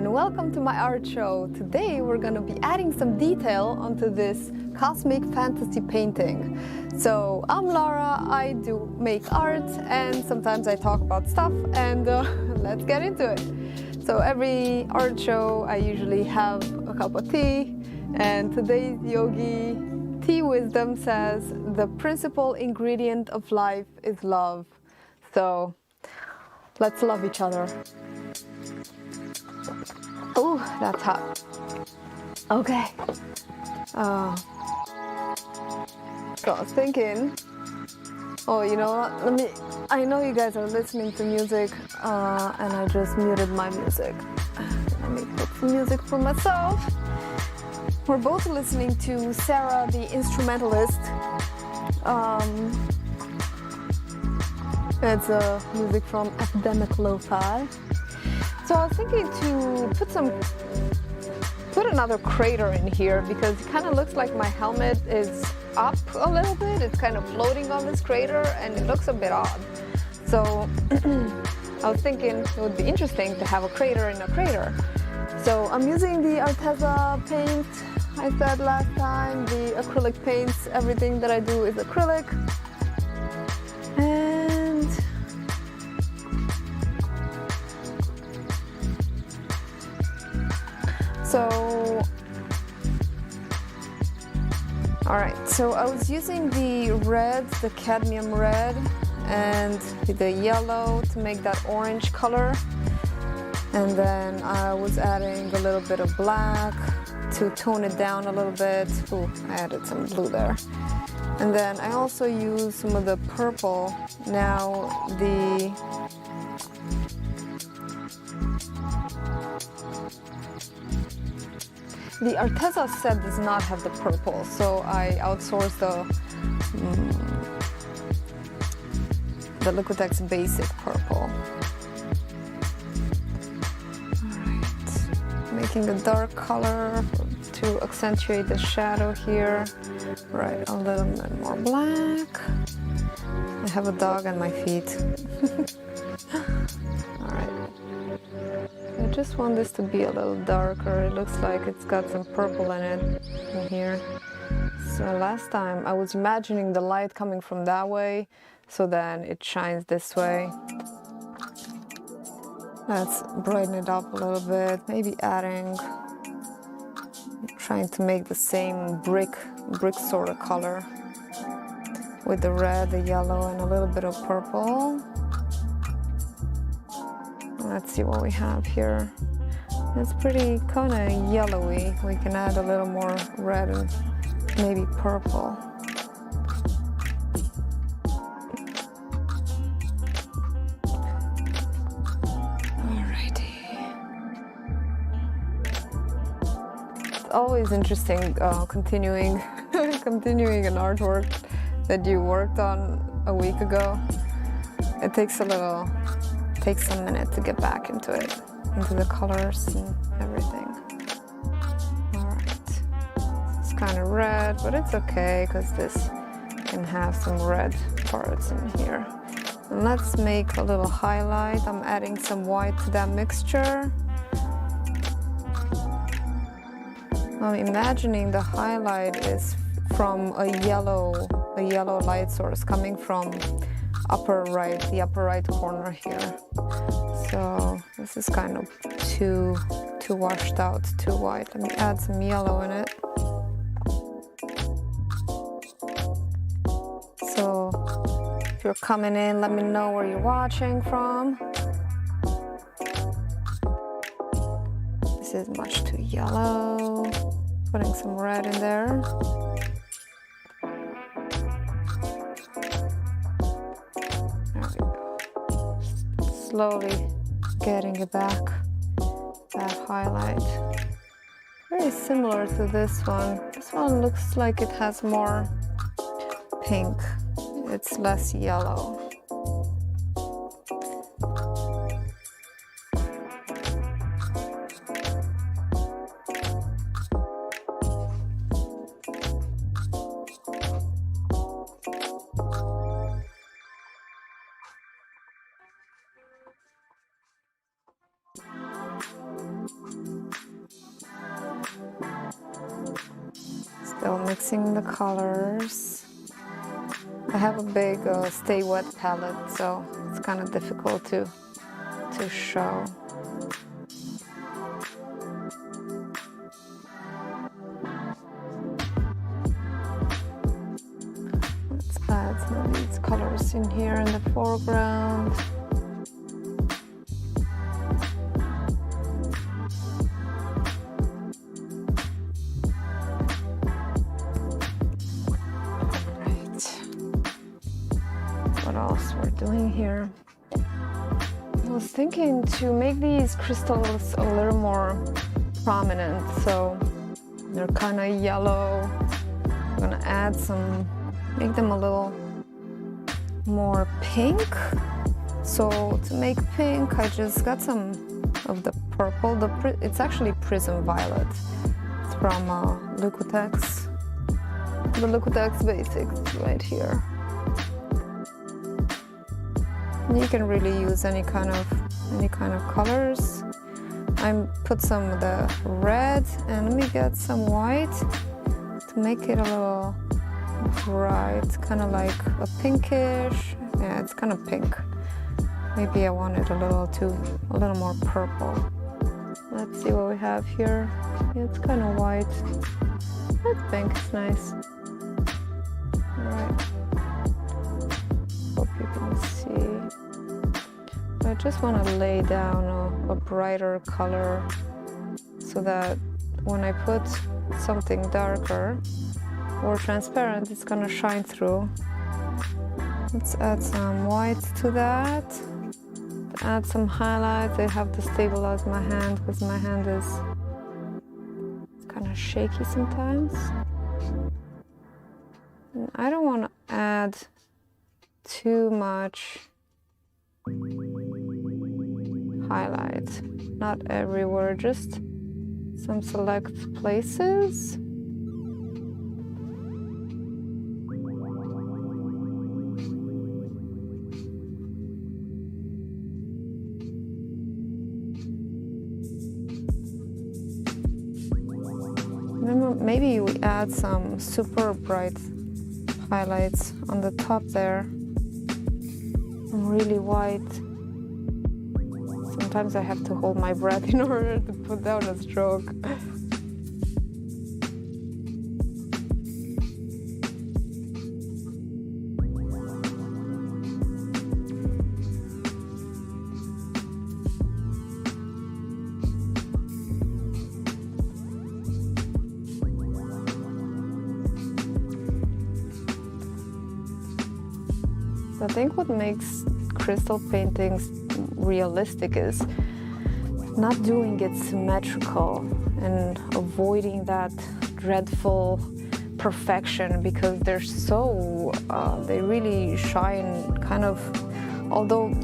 and welcome to my art show. Today we're going to be adding some detail onto this cosmic fantasy painting. So I'm Laura, I do make art and sometimes I talk about stuff, and let's get into it. So every art show I usually have a cup of tea, and today's yogi tea wisdom says the principal ingredient of life is love. So let's love each other. Oh, that's hot. Okay. So I was thinking, oh, you know what? I know you guys are listening to music, and I just muted my music. Let me put some music for myself. We're both listening to Sarah, the instrumentalist. It's music from Academic Lo-Fi. So I was thinking to put another crater in here because it kind of looks like my helmet is up a little bit. It's kind of floating on this crater and it looks a bit odd. So I was thinking it would be interesting to have a crater in a crater. So I'm using the Arteza paint. I said last time, the acrylic paints, everything that I do is acrylic. And so, all right, so I was using the red, the cadmium red, and the yellow to make that orange color. And then I was adding a little bit of black to tone it down a little bit. Ooh, I added some blue there. And then I also used some of the purple. Now the Arteza set does not have the purple, so I outsourced the Liquitex Basic purple. Alright, making a dark color to accentuate the shadow here. Right, a little bit more black. I have a dog on my feet. Alright. I just want this to be a little darker. It looks like it's got some purple in it in here. So last time I was imagining the light coming from that way, so then it shines this way. Let's brighten it up a little bit, maybe trying to make the same brick sort of color with the red, the yellow, and a little bit of purple. Let's see what we have here. It's pretty kind of yellowy. We can add a little more red and maybe purple. Alrighty. It's always interesting continuing an artwork that you worked on a week ago. It takes a minute to get back into it, into the colors and everything. Alright, it's kind of red, but it's okay because this can have some red parts in here. And let's make a little highlight. I'm adding some white to that mixture. I'm imagining the highlight is from a yellow light source coming from the upper right corner here. So this is kind of too washed out, too white. Let me add some yellow in it. So if you're coming in, let me know where you're watching from. This is much too yellow. Putting some red in there. Slowly getting it back, that highlight. Very similar to this one. This one looks like it has more pink. It's less yellow. mixing the colors. I have a big Stay Wet palette, so it's kind of difficult to show. Let's add some of these colors in here in the foreground. What else we're doing here? I was thinking to make these crystals a little more prominent, so they're kind of yellow. I'm gonna add some, make them a little more pink. So to make pink, I just got some of the purple. It's actually Prism Violet. It's from Liquitex. The Liquitex Basics right here. You can really use any kind of colors. I put some of the red, and let me get some white to make it a little bright, kind of like a pinkish. Yeah, it's kind of pink. Maybe I want it a little more purple. Let's see what we have here. Yeah, it's kind of white. That's pink. It's nice. All right. Hope you can see. I just want to lay down a brighter color so that when I put something darker or transparent, it's going to shine through. Let's add some white to that. Add some highlights. I have to stabilize my hand because my hand is kind of shaky sometimes. And I don't want to add too much highlight, not everywhere, just some select places. Maybe we add some super bright highlights on the top there. Really white. Sometimes I have to hold my breath in order to put down a stroke. I think what makes crystal paintings realistic is not doing it symmetrical and avoiding that dreadful perfection, because they're so they really shine kind of, although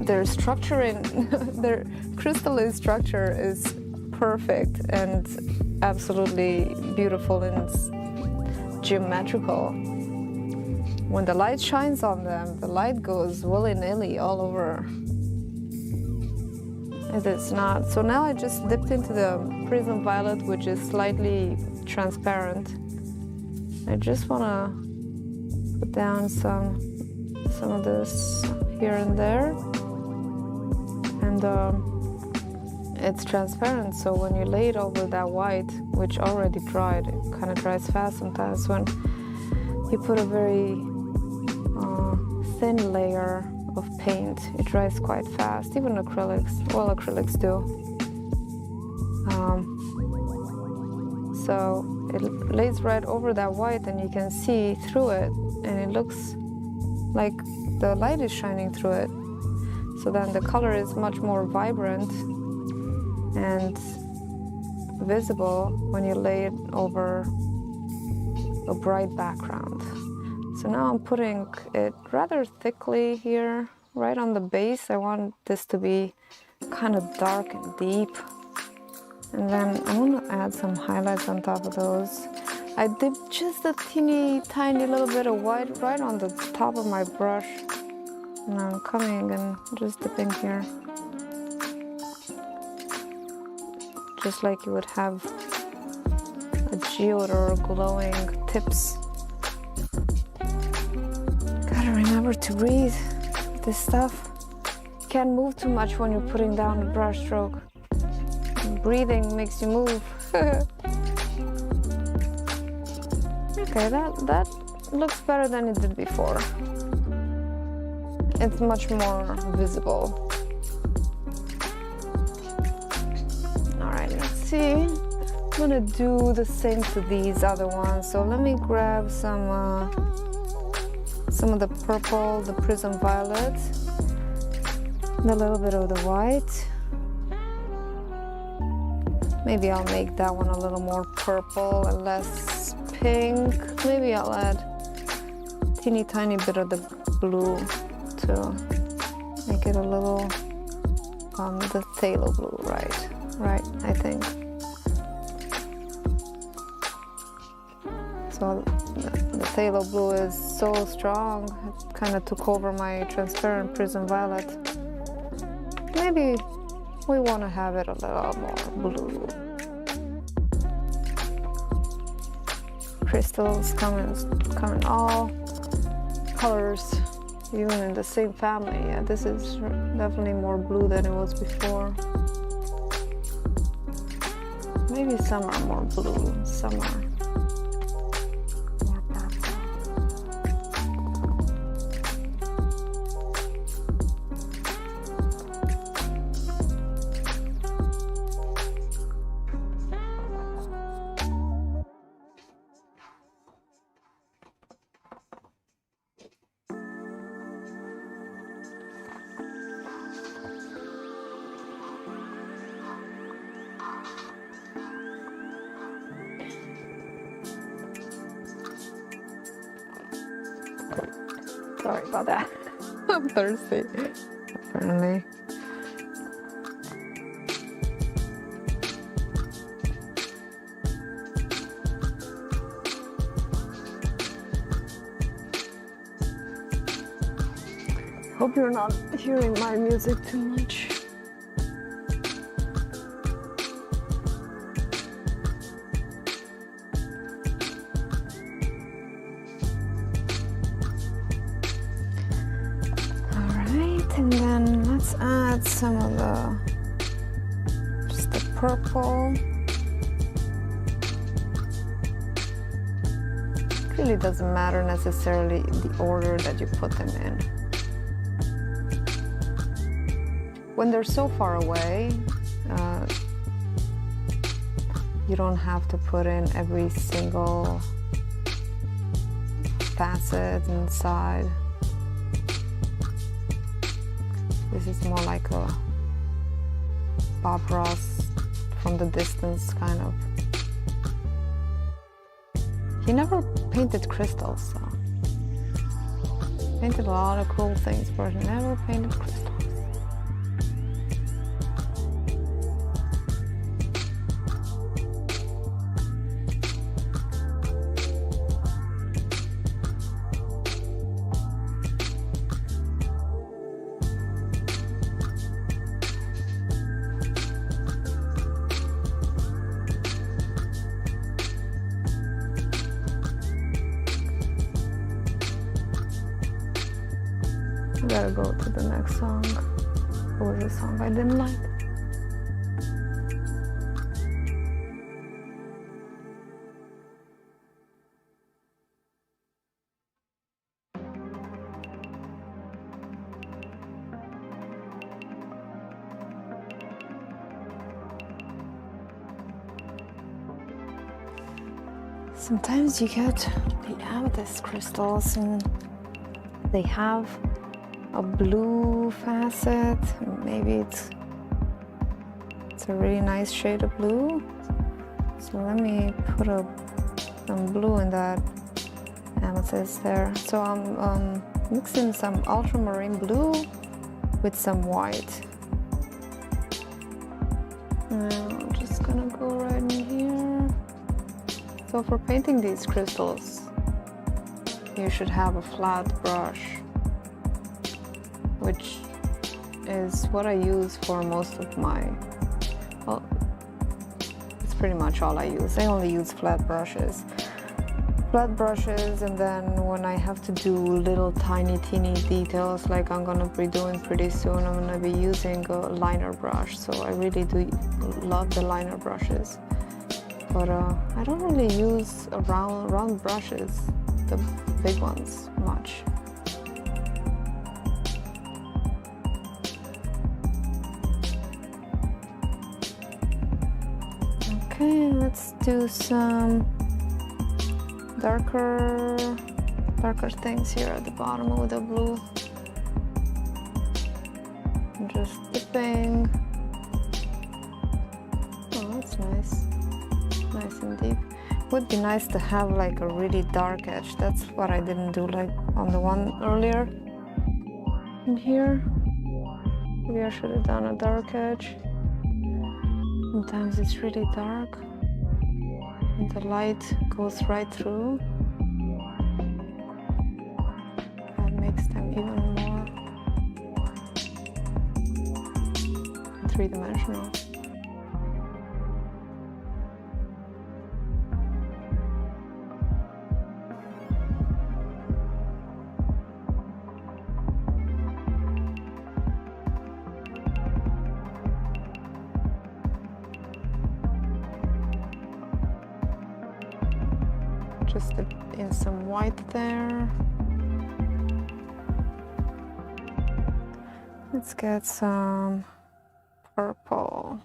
their structure in their crystalline structure is perfect and absolutely beautiful and geometrical. When the light shines on them, the light goes willy-nilly all over. It is not. So now I just dipped into the Prism Violet, which is slightly transparent. I just want to put down some of this here and there. And it's transparent, so when you lay it over that white, which already dried, it kind of dries fast sometimes when you put a very thin layer of paint, it dries quite fast. Even acrylics, well, acrylics do. So it lays right over that white, and you can see through it, and it looks like the light is shining through it. So then the color is much more vibrant and visible when you lay it over a bright background. So now I'm putting it rather thickly here, right on the base. I want this to be kind of dark and deep. And then I want to add some highlights on top of those. I dipped just a teeny tiny little bit of white right on the top of my brush. And I'm coming and just dipping here. Just like you would have a geoder glowing tips. Gotta remember to breathe this stuff. Can't move too much when you're putting down the brush stroke. Breathing makes you move. Okay, that looks better than it did before. It's much more visible. Alright, let's see. I'm gonna do the same to these other ones. So let me grab some of the purple, the prism violet, and a little bit of the white. Maybe I'll make that one a little more purple and less pink. Maybe I'll add a teeny tiny bit of the blue to make it a little the phthalo blue, right, I think. So the phthalo blue is so strong, it kind of took over my transparent prism violet. Maybe we want to have it a little more blue. Crystals come in all colors, even in the same family. Yeah, this is definitely more blue than it was before. Maybe some are more blue, some are more purple. Sorry about that. I'm thirsty, apparently. Hope you're not hearing my music too much. And then let's add some of just the purple. It really doesn't matter necessarily the order that you put them in. When they're so far away, you don't have to put in every single facet inside. This is more like a Bob Ross from the distance kind of. He never painted crystals, so. Painted a lot of cool things, but he never painted crystals. I gotta go to the next song. What was the song I didn't like? Sometimes you get the amethyst crystals and they have a blue facet. Maybe it's a really nice shade of blue. So let me put some blue in that amethyst there. So I'm mixing some ultramarine blue with some white. And I'm just gonna go right in here. So for painting these crystals, you should have a flat brush, which is what I use for most of my, well, it's pretty much all I use. I only use flat brushes. Flat brushes, and then when I have to do little tiny teeny details like I'm gonna be doing pretty soon, I'm gonna be using a liner brush. So I really do love the liner brushes. But I don't really use round brushes, the big ones, much. Okay, let's do some darker things here at the bottom with the blue. Just dipping. Oh, that's nice. Nice and deep. Would be nice to have like a really dark edge. That's what I didn't do like on the one earlier in here. Maybe I should have done a dark edge. Sometimes it's really dark and the light goes right through. That makes them even more three-dimensional. Just in some white there. Let's get some purple.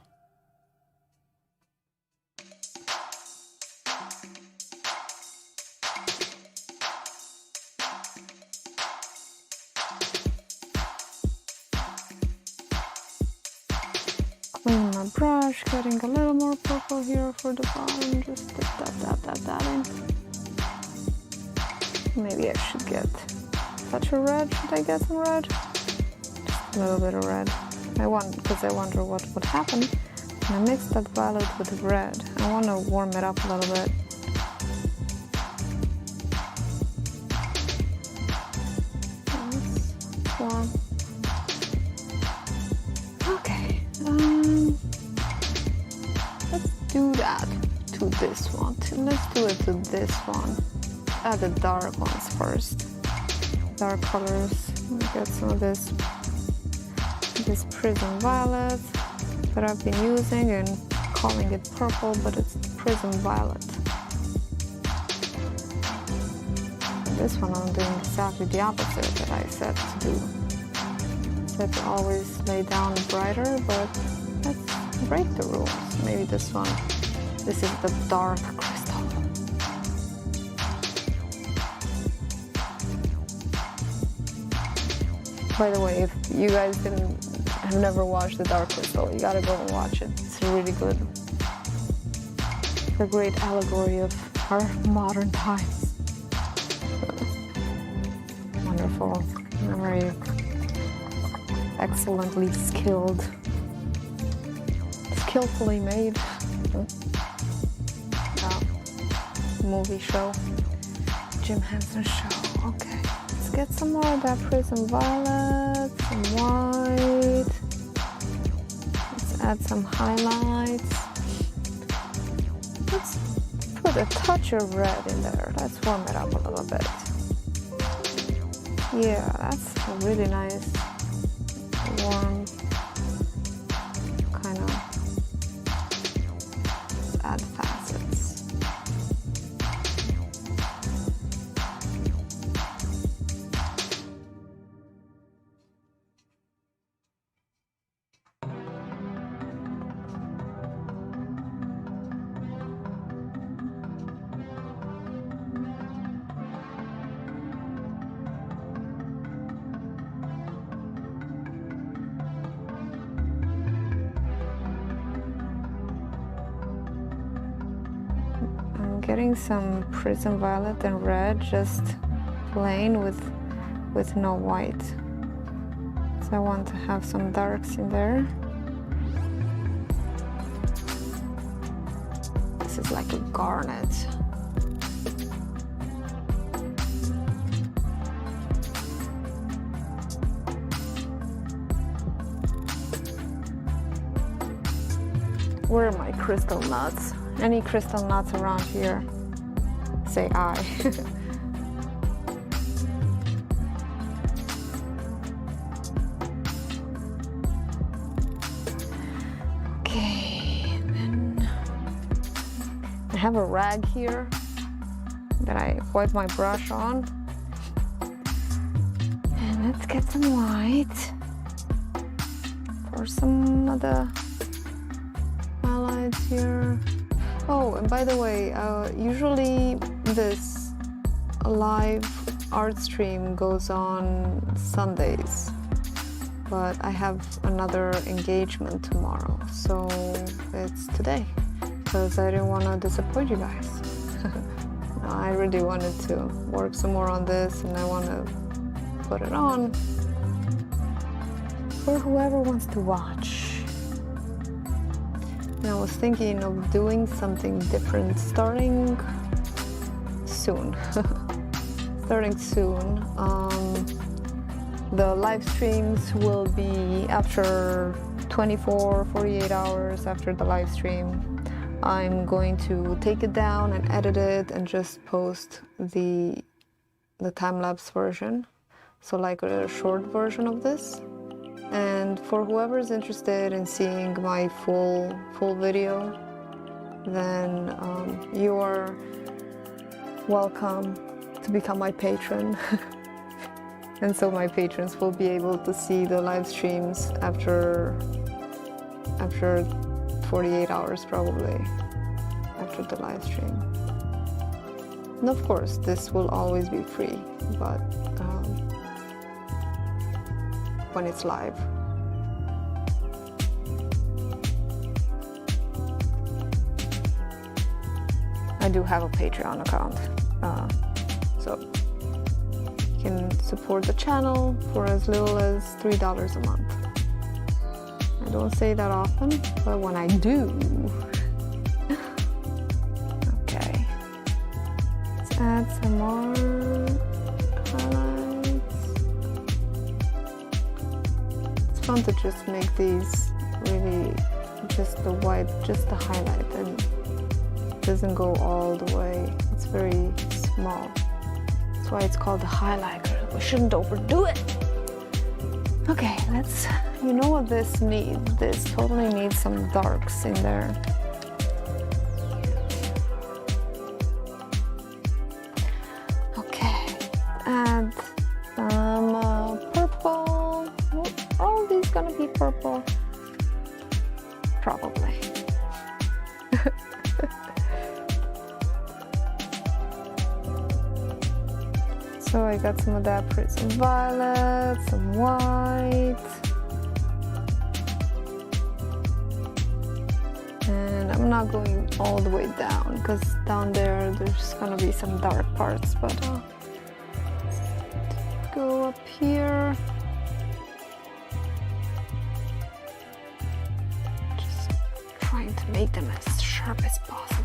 Clean my brush, getting a little more purple here for the bottom. Just dip that in. Maybe I should get a touch of red. Should I get some red? Just a little bit of red. Because I wonder what would happen when I mix that violet with red. I want to warm it up a little bit. That's warm. Okay. Let's do that to this one. Let's do it to this one. Add the dark ones first. Dark colors. Get some of this prism violet that I've been using and calling it purple, but it's prism violet. And this one I'm doing exactly the opposite that I said to do. I said to always lay down brighter, but let's break the rules. Maybe this one. This is the dark crystal. By the way, if you guys have never watched The Dark Crystal, you gotta go and watch it. It's really good. It's a great allegory of our modern times. Wonderful. Very excellently skillfully made movie show. Jim Henson show. Okay. Get some more of that prism violet, some white. Let's add some highlights. Let's put a touch of red in there. Let's warm it up a little bit. Yeah, that's a really nice, warm kind of. Let's add facets. Getting some prism violet and red, just plain with no white. So I want to have some darks in there. This is like a garnet. Where are my crystal nuts? Any crystal nuts around here? Say aye. Okay, then I have a rag here that I wipe my brush on. And let's get some white for some of the highlights here. Oh, and by the way, usually this live art stream goes on Sundays, but I have another engagement tomorrow, so it's today, because I didn't want to disappoint you guys. I really wanted to work some more on this, and I want to put it on for whoever wants to watch. And I was thinking of doing something different starting soon. Starting soon. The live streams will be after 48 hours after the live stream. I'm going to take it down and edit it and just post the time-lapse version. So like a short version of this. And for whoever's interested in seeing my full video, then you are welcome to become my patron. And so my patrons will be able to see the live streams after 48 hours probably, after the live stream. And of course, this will always be free, but when it's live. I do have a Patreon account, so you can support the channel for as little as $3 a month. I don't say that often, but when I do. Okay, let's add some more highlights. It's fun to just make these really just the white, just the highlight, and it doesn't go all the way. It's very small. That's why it's called the highlighter. We shouldn't overdo it. Okay, let's, you know what this needs? This totally needs some darks in there. Okay, add some purple. Are all these gonna be purple? Probably. So I got some of that, some violet, some white. And I'm not going all the way down, because down there's gonna be some dark parts, but go up here. Just trying to make them as sharp as possible.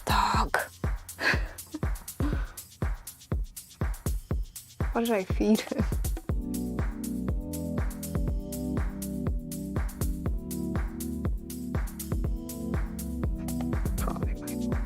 Dog. What did I feed him? Probably my fault.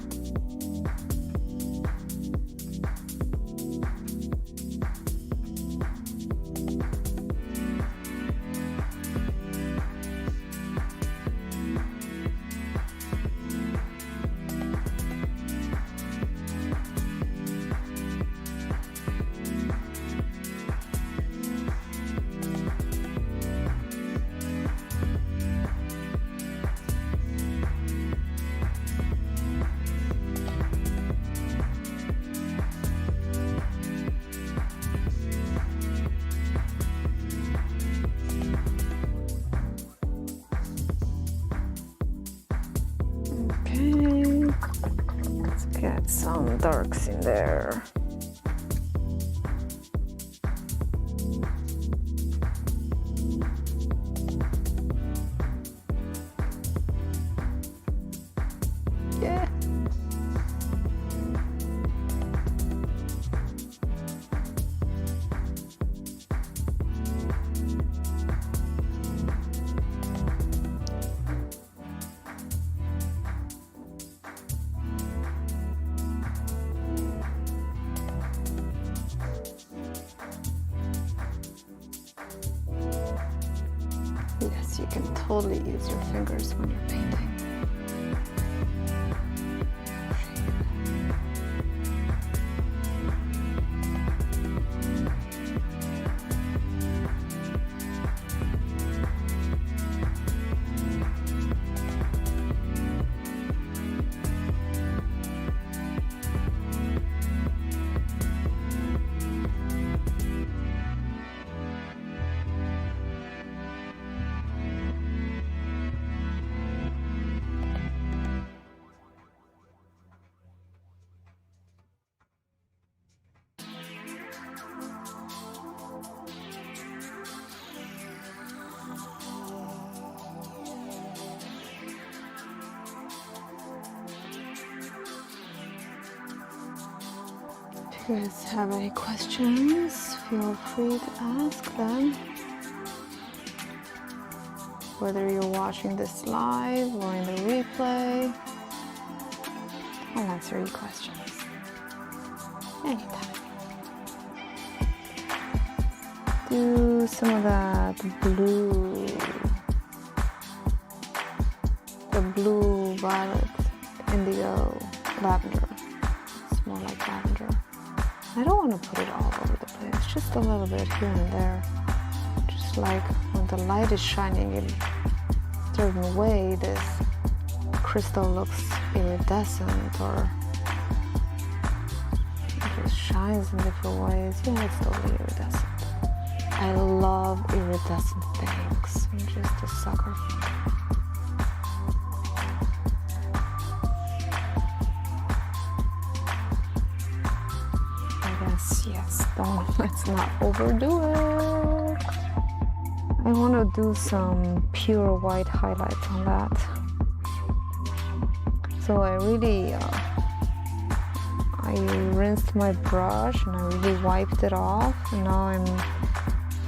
darks in there. Yeah. Yes, you can totally use your fingers when you're painting. If you guys have any questions, feel free to ask them. Whether you're watching this live or in the replay, I'll answer your questions anytime. Do some of that blue, the blue, violet, indigo, lavender. It's more like lavender. I don't want to put it all over the place, just a little bit here and there. Just like when the light is shining in a certain way, this crystal looks iridescent or it just shines in different ways. Yeah, it's totally iridescent. I love iridescent things. I'm just a sucker for it. Yes, let's not overdo it. I want to do some pure white highlights on that. So I really, I rinsed my brush and I really wiped it off. And now I'm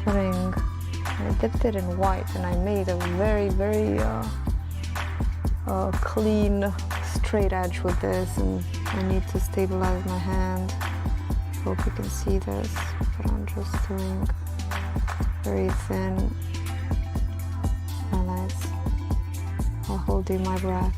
I dipped it in white and I made a very, very clean, straight edge with this. And I need to stabilize my hand. Hope you can see this, but I'm just doing very thin highlights while holding my breath.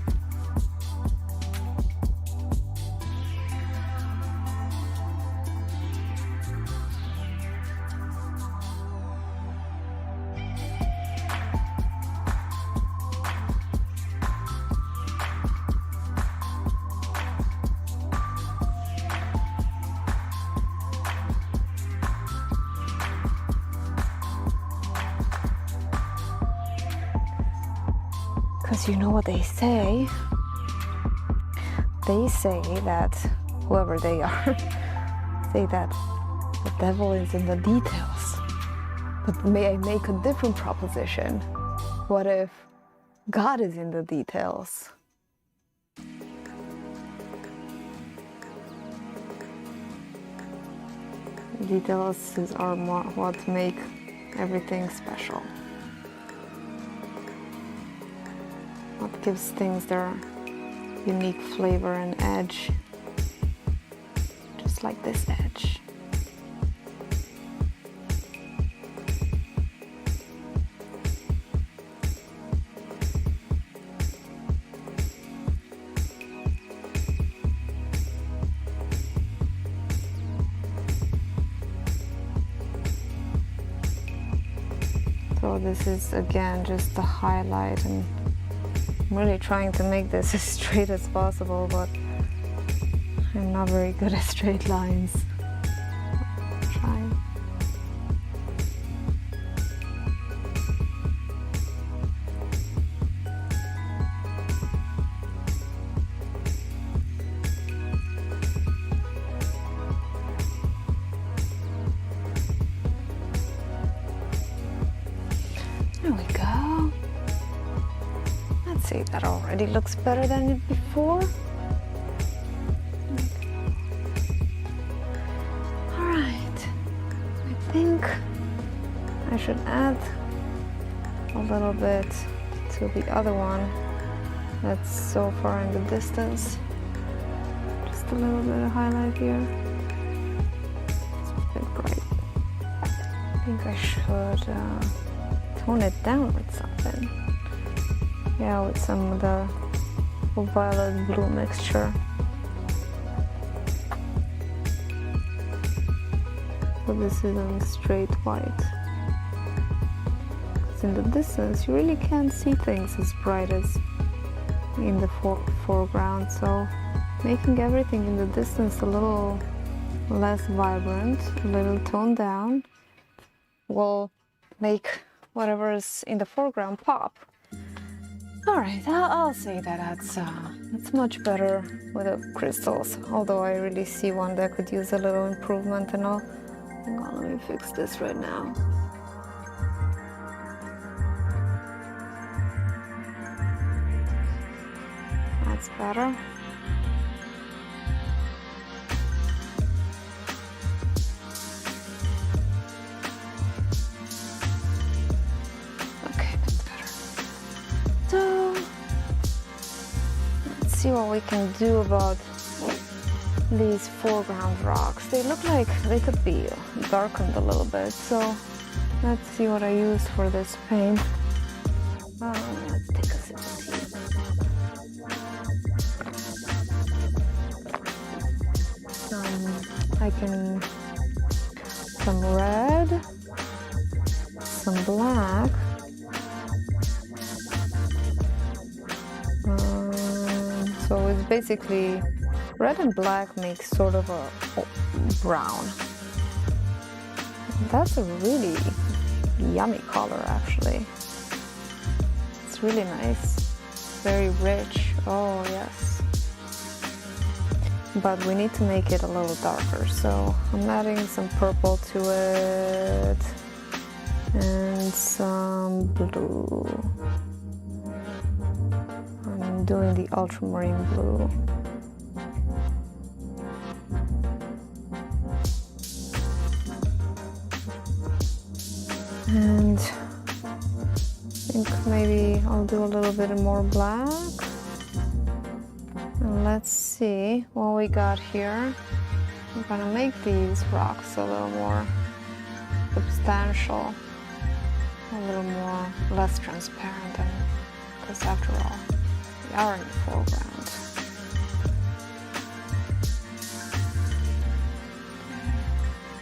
Because you know what they say? They say that, whoever they are, say that the devil is in the details. But may I make a different proposition? What if God is in the details? Details are what make everything special. What gives things their unique flavor and edge, just like this edge. So this is again just the highlight, and I'm really trying to make this as straight as possible, but I'm not very good at straight lines. Trying. say that already looks better than it before. All right, I think I should add a little bit to the other one that's so far in the distance. Just a little bit of highlight here. It's a bit bright. I think I should tone it down with something. Yeah, with some of the violet blue mixture. So this isn't straight white. Because in the distance you really can't see things as bright as in the foreground. So making everything in the distance a little less vibrant, a little toned down, will make whatever is in the foreground pop. All right, I'll say that that's much better with the crystals, although I really see one that could use a little improvement and all. Hang on, let me fix this right now. That's better. So, let's see what we can do about these foreground rocks. They look like they could be darkened a little bit, so let's see what I use for this paint. Let's take a sip of tea. Some red, some black. So it's basically red and black makes sort of a brown. That's a really yummy color, actually. It's really nice, very rich. Oh yes. But we need to make it a little darker, so I'm adding some purple to it and some blue. I'm doing the ultramarine blue. And I think maybe I'll do a little bit more black. And let's see what we got here. I'm gonna make these rocks a little more substantial, a little more less transparent, because after all, we are in the foreground.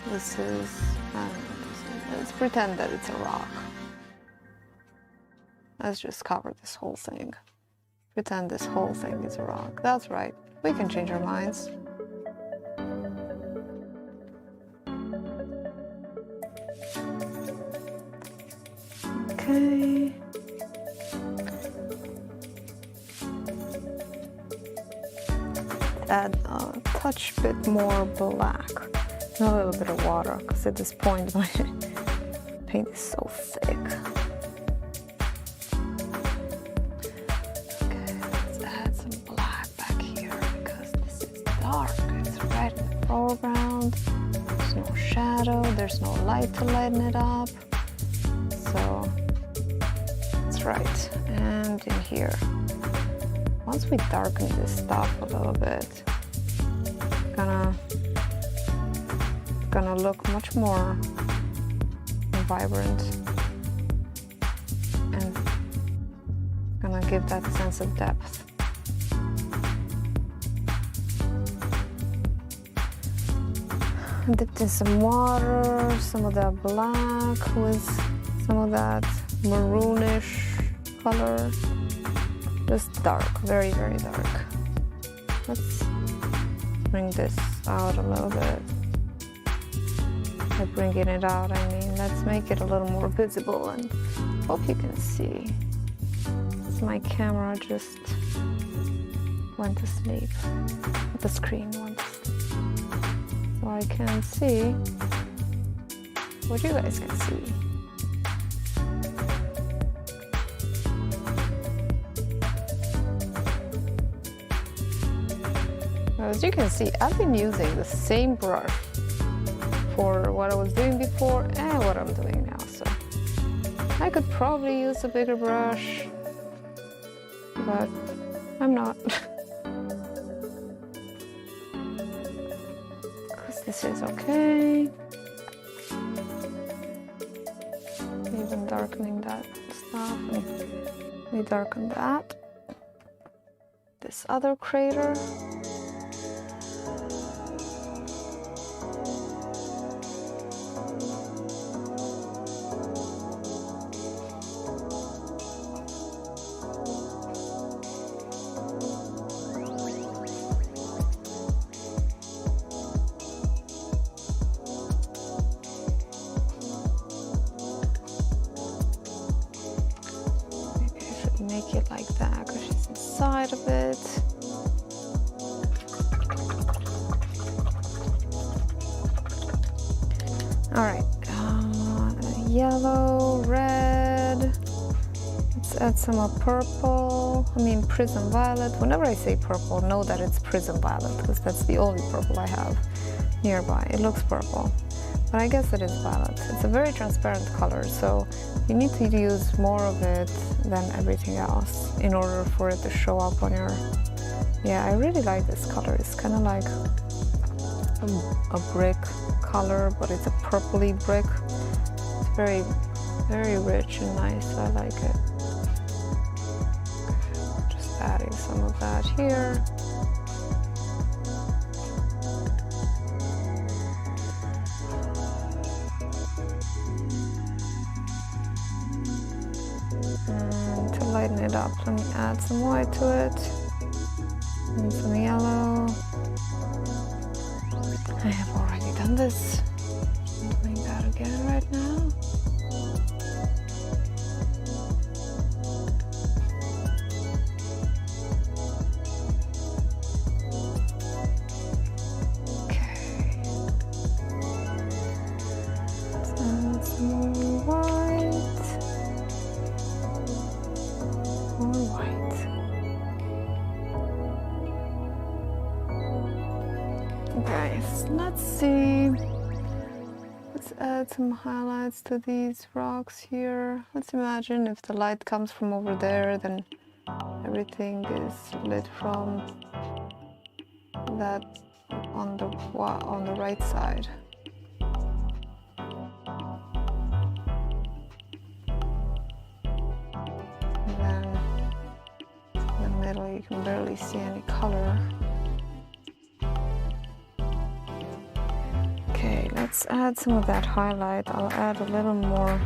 This is, I don't know what this is. Let's pretend that it's a rock. Let's just cover this whole thing. Pretend this whole thing is a rock. That's right, we can change our minds. Okay. Add a touch bit more black. And a little bit of water, because at this point my paint is so thick. Okay, let's add some black back here, because this is dark. It's right in the foreground. There's no shadow, there's no light to lighten it up. So that's right. And in here, once we darken this stuff a little bit, it's gonna look much more vibrant and gonna give that sense of depth. I dipped in some water, some of that black with some of that maroonish color. Just dark, very, very dark. Let's bring this out a little bit. By bringing it out, I mean, let's make it a little more visible, and hope you can see. My camera just went to sleep. The screen went to sleep. So I can see what you guys can see. as you can see, I've been using the same brush for what I was doing before and what I'm doing now. So I could probably use a bigger brush, but I'm not. Because this is okay. Even darkening that stuff, and we darken that. This other crater. Make it like that because she's inside of it. All right, yellow, red. Let's add some more purple. I mean prism violet. Whenever I say purple, know that it's prism violet because that's the only purple I have nearby. It looks purple, but I guess it is violet. It's a very transparent color, so you need to use more of it than everything else in order for it to show up on your... Yeah, I really like this color. It's kind of like a brick color, but it's a purpley brick. It's very, very rich and nice. I like it. Just adding some of that here. And to lighten it up, let me add some white to it and some yellow. I have already done this. I'm doing that again right now. Okay. Let's add some more white. More white. Okay, so let's see. Let's add some highlights to these rocks here. Let's imagine if the light comes from over there, then everything is lit from that on the right side. And then in the middle you can barely see any color. Okay, let's add some of that highlight. I'll add a little more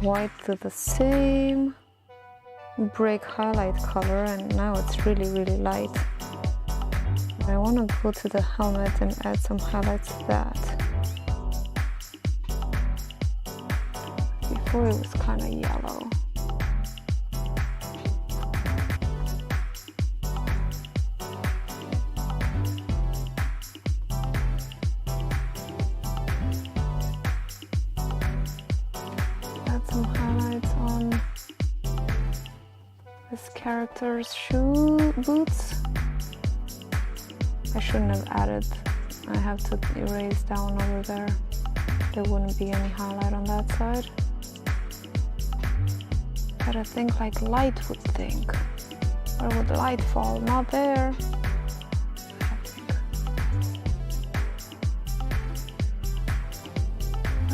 white to the same brick highlight color, and now it's really, really light. I want to go to the helmet and add some highlights to that. Before it was kind of yellow. Some highlights on this character's boots. I shouldn't have added. I have to erase down over there. There wouldn't be any highlight on that side. Gotta think like light would think. Where would the light fall? Not there.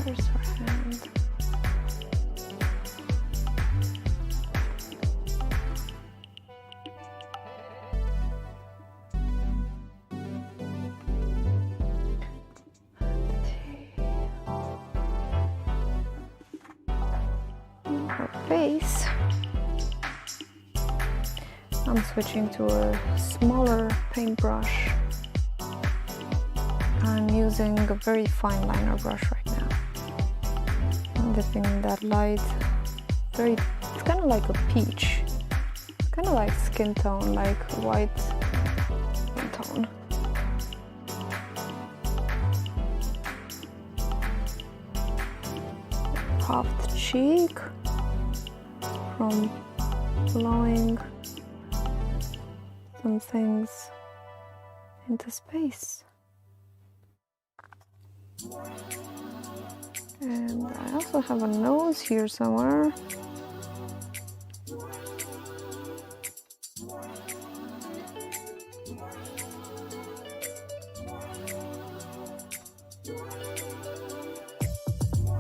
Where's her hand? Face. I'm switching to a smaller paintbrush. I'm using a very fine liner brush right now. I'm dipping in that light. It's kind of like a peach. It's kind of like skin tone, like white skin tone. Puffed cheek from blowing some things into space. And I also have a nose here somewhere.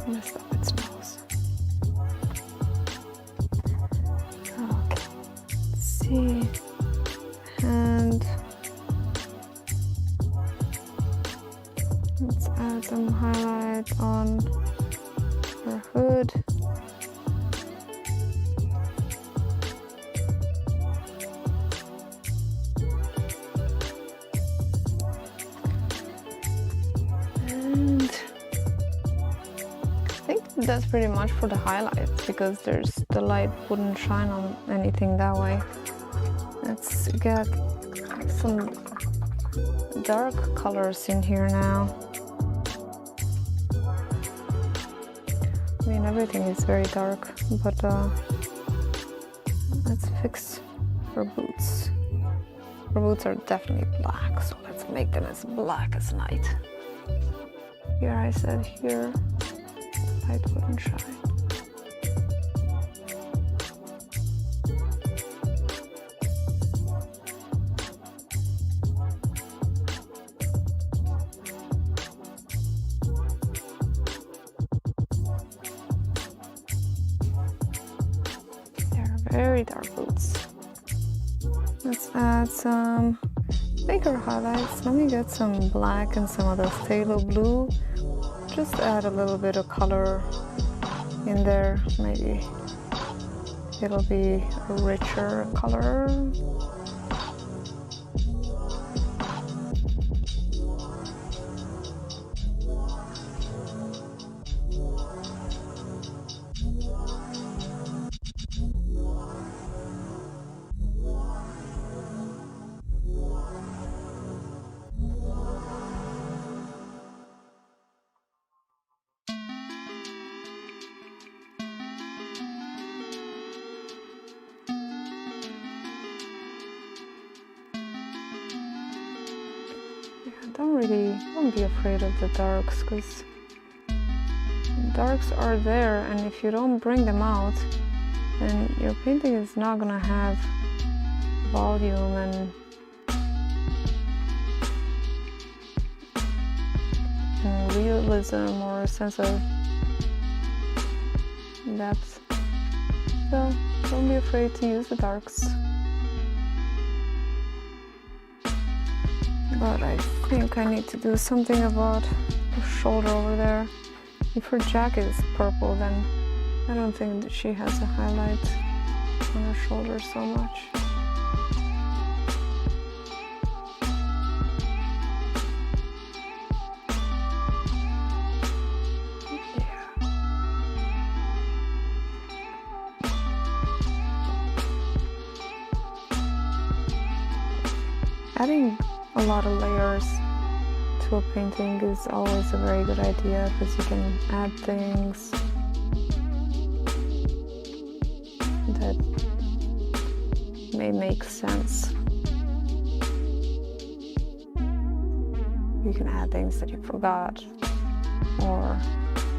Messed up its nose. Okay, let's see. And let's add some highlight on her hood. And I think that's pretty much for the highlights, because the light wouldn't shine on anything that way. Let's get some dark colors in here now. I mean, everything is very dark, but let's fix her boots. Her boots are definitely black, so let's make them as black as night. Here I said here, light wouldn't shine. Very dark boots. Let's add some bigger highlights. Let me get some black and some of the phthalo blue. Just add a little bit of color in there. Maybe it'll be a richer color. Don't be afraid of the darks, because darks are there, and if you don't bring them out, then your painting is not gonna have volume and realism or a sense of depth. So don't be afraid to use the darks. But I think I need to do something about the shoulder over there. If her jacket is purple, then I don't think that she has a highlight on her shoulder so much. Yeah. Adding a lot of layers to a painting is always a very good idea, because you can add things that may make sense. You can add things that you forgot, or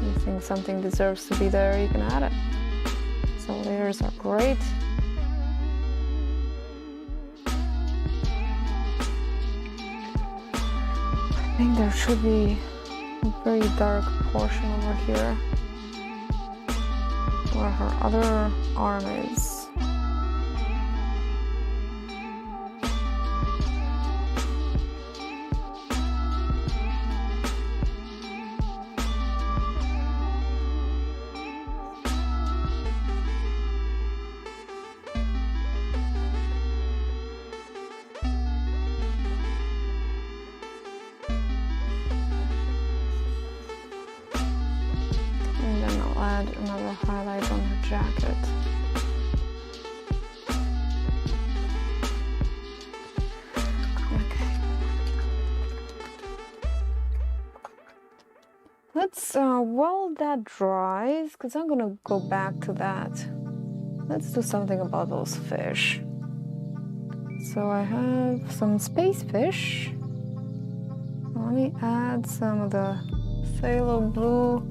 you think something deserves to be there, you can add it. So layers are great. I think there should be a very dark portion over here where her other arm is. Another highlight on her jacket. Okay. Let's, while that dries, because I'm gonna go back to that, let's do something about those fish. So I have some space fish, Let me add some of the phthalo blue.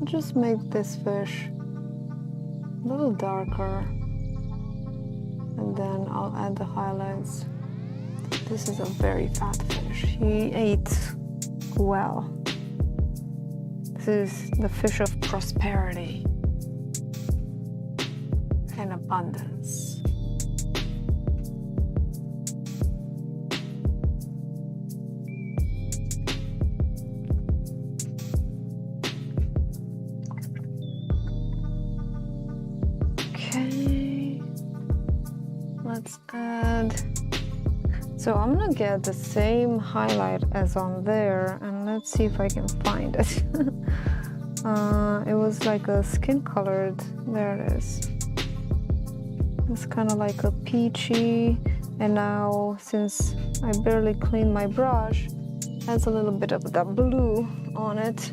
Just make this fish a little darker. And then I'll add the highlights. This is a very fat fish. He ate well. This is the fish of prosperity and abundance. Okay, let's add. So I'm gonna get the same highlight as on there, and let's see if I can find it. It was like a skin colored, there it is. It's kind of like a peachy, and now since I barely cleaned my brush, it has a little bit of that blue on it.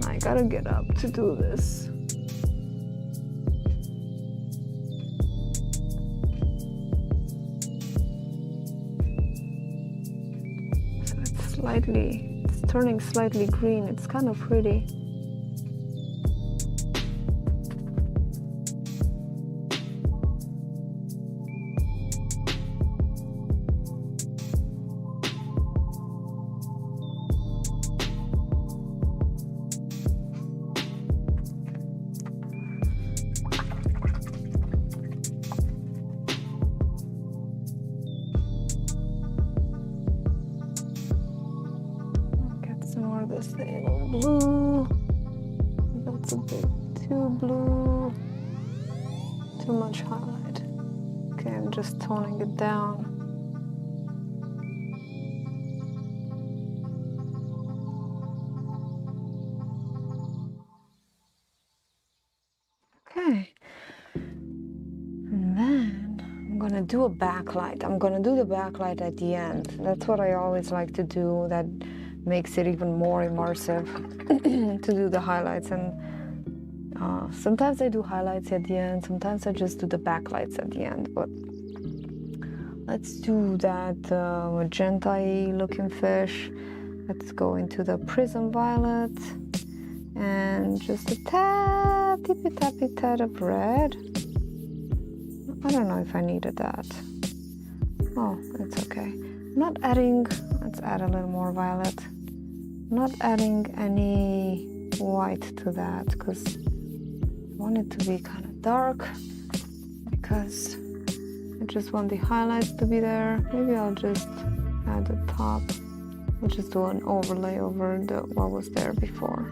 I gotta get up to do this. It's turning slightly green. It's kind of pretty. This phthalo blue. That's a bit too blue. Too much highlight. Okay, I'm just toning it down. Okay. And then I'm gonna do a backlight. I'm gonna do the backlight at the end. That's what I always like to do. That makes it even more immersive to do the highlights. And sometimes I do highlights at the end, sometimes I just do the backlights at the end, but let's do that magenta-y looking fish. Let's go into the prism violet and just a tad, tippy tad of red. I don't know if I needed that. Oh, it's okay. I'm not adding, let's add a little more violet. Not adding any white to that because I want it to be kind of dark, because I just want the highlights to be there. Maybe I'll just add the top. We'll just do an overlay over what was there before.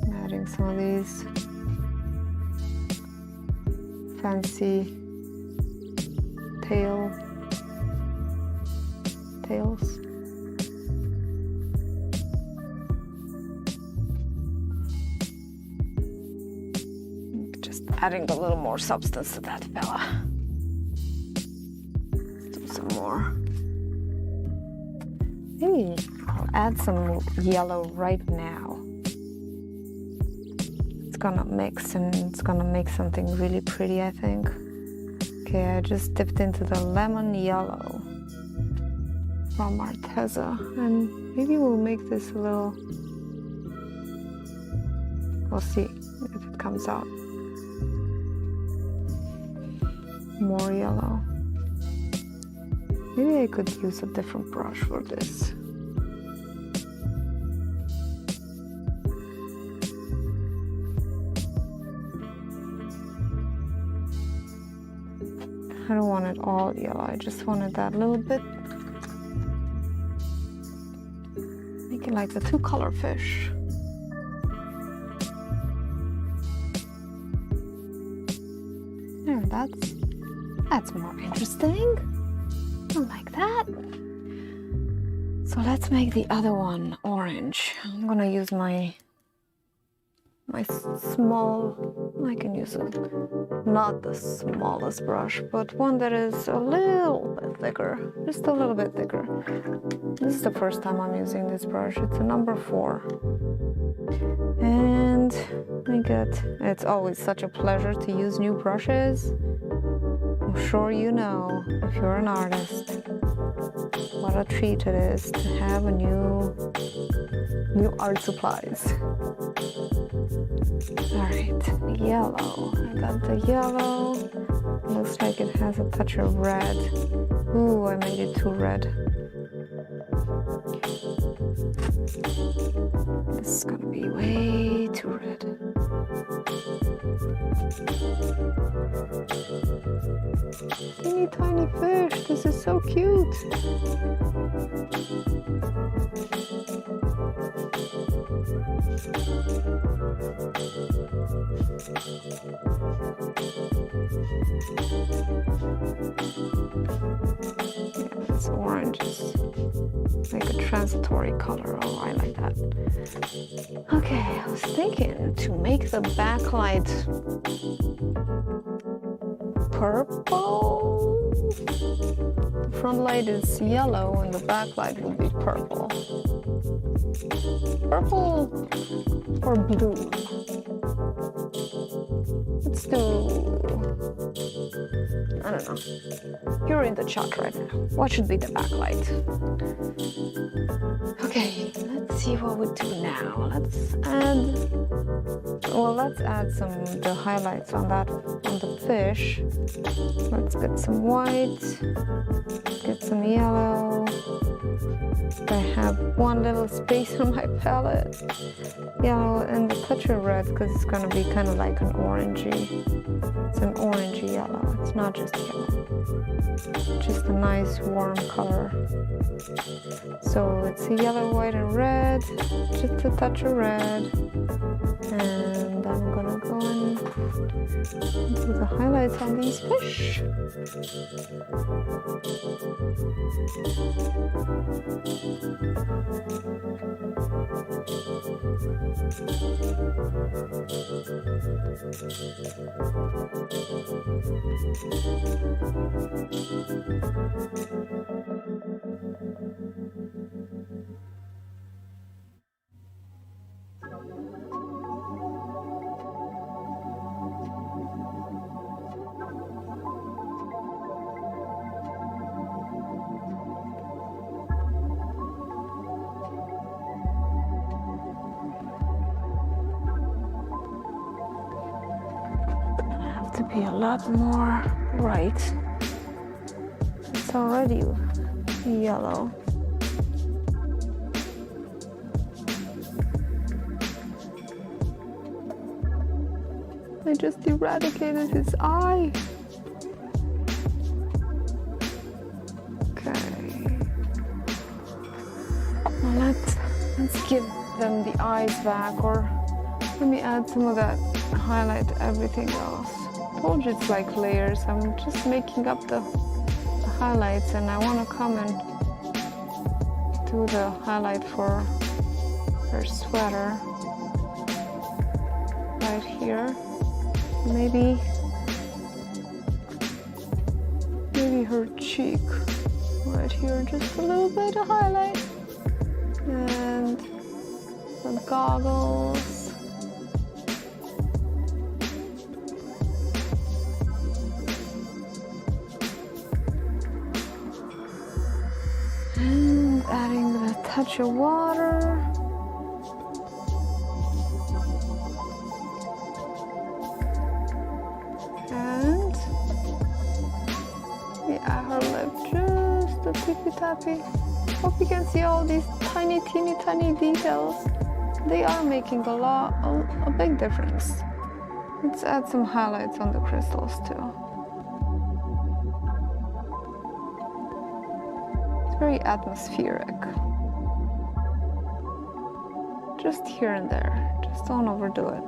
I'm adding some of these fancy tails. Just adding a little more substance to that fella. Let's do some more. Maybe I'll add some yellow right now. It's gonna mix and it's gonna make something really pretty, I think. Okay, I just dipped into the lemon yellow from Arteza, and maybe we'll make this a little, we'll see if it comes out more yellow. Maybe I could use a different brush for this. I don't want it all yellow, I just wanted that little bit. Make it like the two-color fish. There, that's more interesting. I like that. So let's make the other one orange. I'm gonna use my small, I can use not the smallest brush, but one that is a little bit thicker, just a little bit thicker. This is the first time I'm using this brush. It's a number 4. And it's always such a pleasure to use new brushes. I'm sure you know, if you're an artist, what a treat it is to have a new art supplies. Alright, yellow. I got the yellow. Looks like it has a touch of red. Ooh, I made it too red. This is gonna be way too red. Teeny tiny fish, this is so cute. Yeah, this orange is like a transitory color. Oh, I like that. Okay, I was thinking to make the backlight purple. The front light is yellow and the backlight will be purple. Purple or blue? Let's do, I don't know. You're in the chat right now. What should be the backlight? Okay, let's see what we do now. Let's add the highlights on the fish. Let's get some white, get some yellow. I have one little space on my palette. Yellow and a touch of red because it's gonna be kind of like an orangey. It's an orangey yellow. It's not just yellow. Just a nice warm color. So it's a yellow, white, and red. Just a touch of red. And I'm gonna go and do the highlights on these fish. To be a lot more bright. It's already yellow. I just eradicated his eye. Okay. Well, let's give them the eyes back, or let me add some of that highlight to everything else. I told you it's like layers. I'm just making up the highlights, and I want to come and do the highlight for her sweater right here. Maybe her cheek right here, just a little bit of highlight, and the goggles. And adding a touch of water. And yeah, her lip just a tippy-tappy. Hope you can see all these tiny, teeny, tiny details. They are making a big difference. Let's add some highlights on the crystals too. Very atmospheric. Just here and there. Just don't overdo it.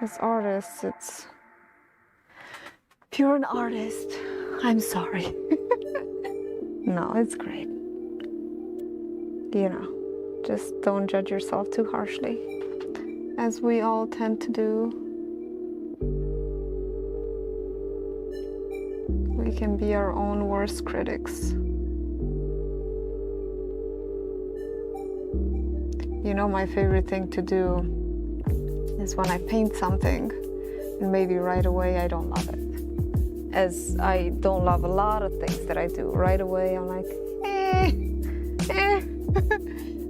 As artists, if you're an artist, I'm sorry. No, it's great. You know, just don't judge yourself too harshly, as we all tend to do. We can be our own worst critics. You know, my favorite thing to do is when I paint something and maybe right away I don't love it. As I don't love a lot of things that I do. Right away I'm like,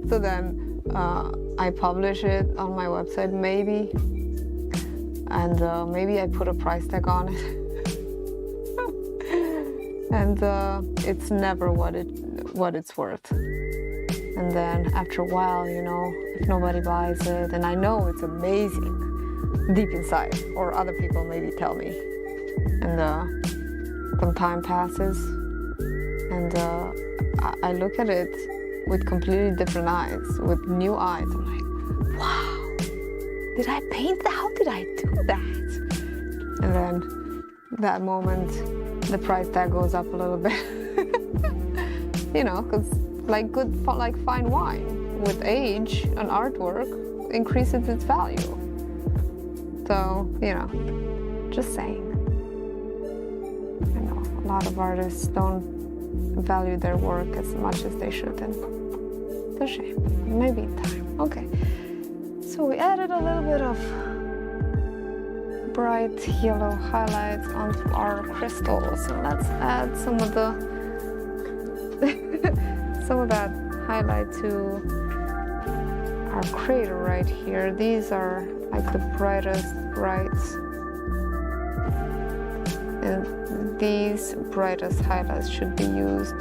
So then I publish it on my website maybe, and maybe I put a price tag on it. And it's never what it's worth. And then after a while, you know, if nobody buys it, and I know it's amazing deep inside, or other people maybe tell me, and some time passes, and I look at it with completely different eyes, with new eyes. I'm like, wow, did I paint that? How did I do that? And then that moment, the price tag goes up a little bit. You know, because like fine wine, with age, an artwork increases its value. So, you know, just saying. I know a lot of artists don't value their work as much as they should, and it's a shame. Maybe in time. Okay. So we added a little bit of bright yellow highlights onto our crystals, and let's add some of that highlight to our crater right here. These are like the brightest brights, and these brightest highlights should be used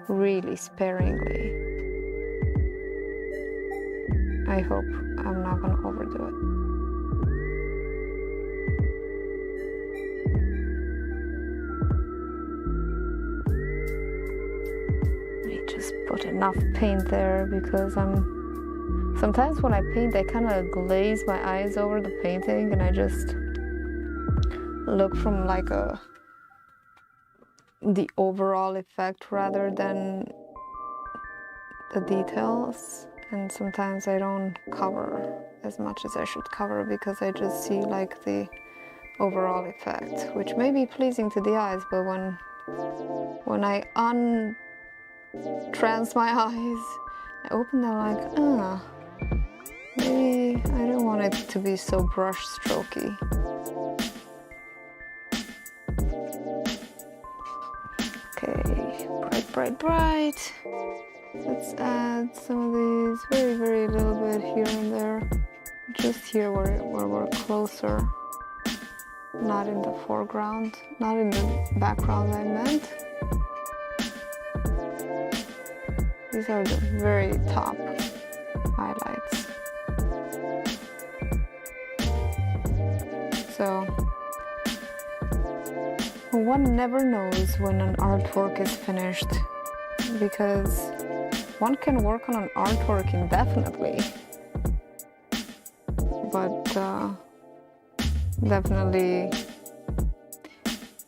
really sparingly. I hope I'm not gonna overdo it. Put enough paint there, because sometimes when I paint I kind of glaze my eyes over the painting, and I just look from like the overall effect rather than the details, and sometimes I don't cover as much as I should cover, because I just see like the overall effect, which may be pleasing to the eyes, but when I trans my eyes, I open them like, maybe I don't want it to be so brush strokey. Okay, bright, bright. Let's add some of these, very little bit here and there. Just here where we're closer. Not in the foreground, not in the background I meant. These are the very top highlights. So one never knows when an artwork is finished, because one can work on an artwork indefinitely, but definitely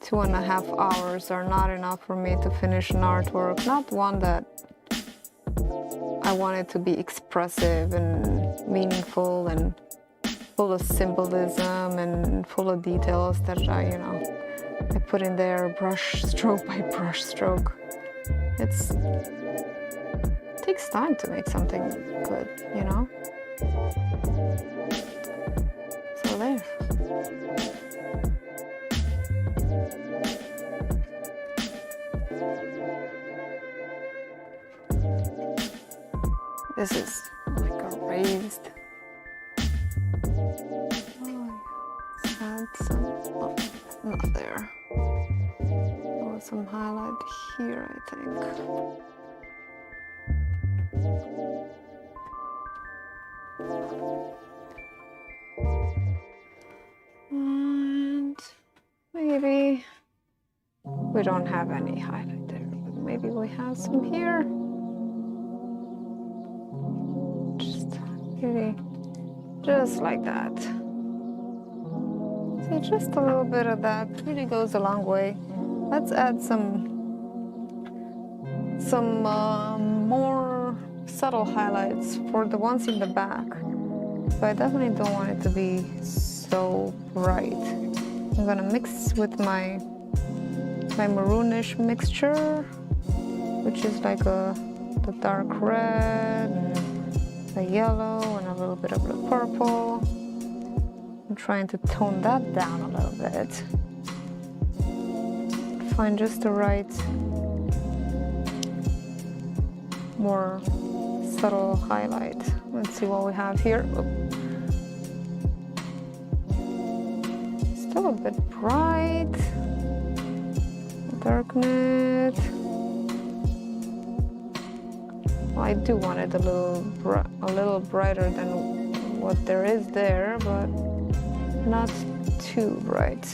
2.5 hours are not enough for me to finish an artwork, not one that I want it to be expressive and meaningful and full of symbolism and full of details that I put in there brush stroke by brush stroke. It takes time to make something good, you know? So there. This is like a raised. Let's add some, not there. Oh, some highlight here, I think. And maybe we don't have any highlight there, but maybe we have some here. Just like that. See, just a little bit of that really goes a long way. Let's add some more subtle highlights for the ones in the back. So I definitely don't want it to be so bright. I'm gonna mix with my maroonish mixture, which is like the dark red and the yellow and a little bit of the purple. I'm trying to tone that down a little bit. Find just the right, more subtle highlight. Let's see what we have here. Still a bit bright. Darken it. Well, I do want it a little brighter than what there is there, but not too bright.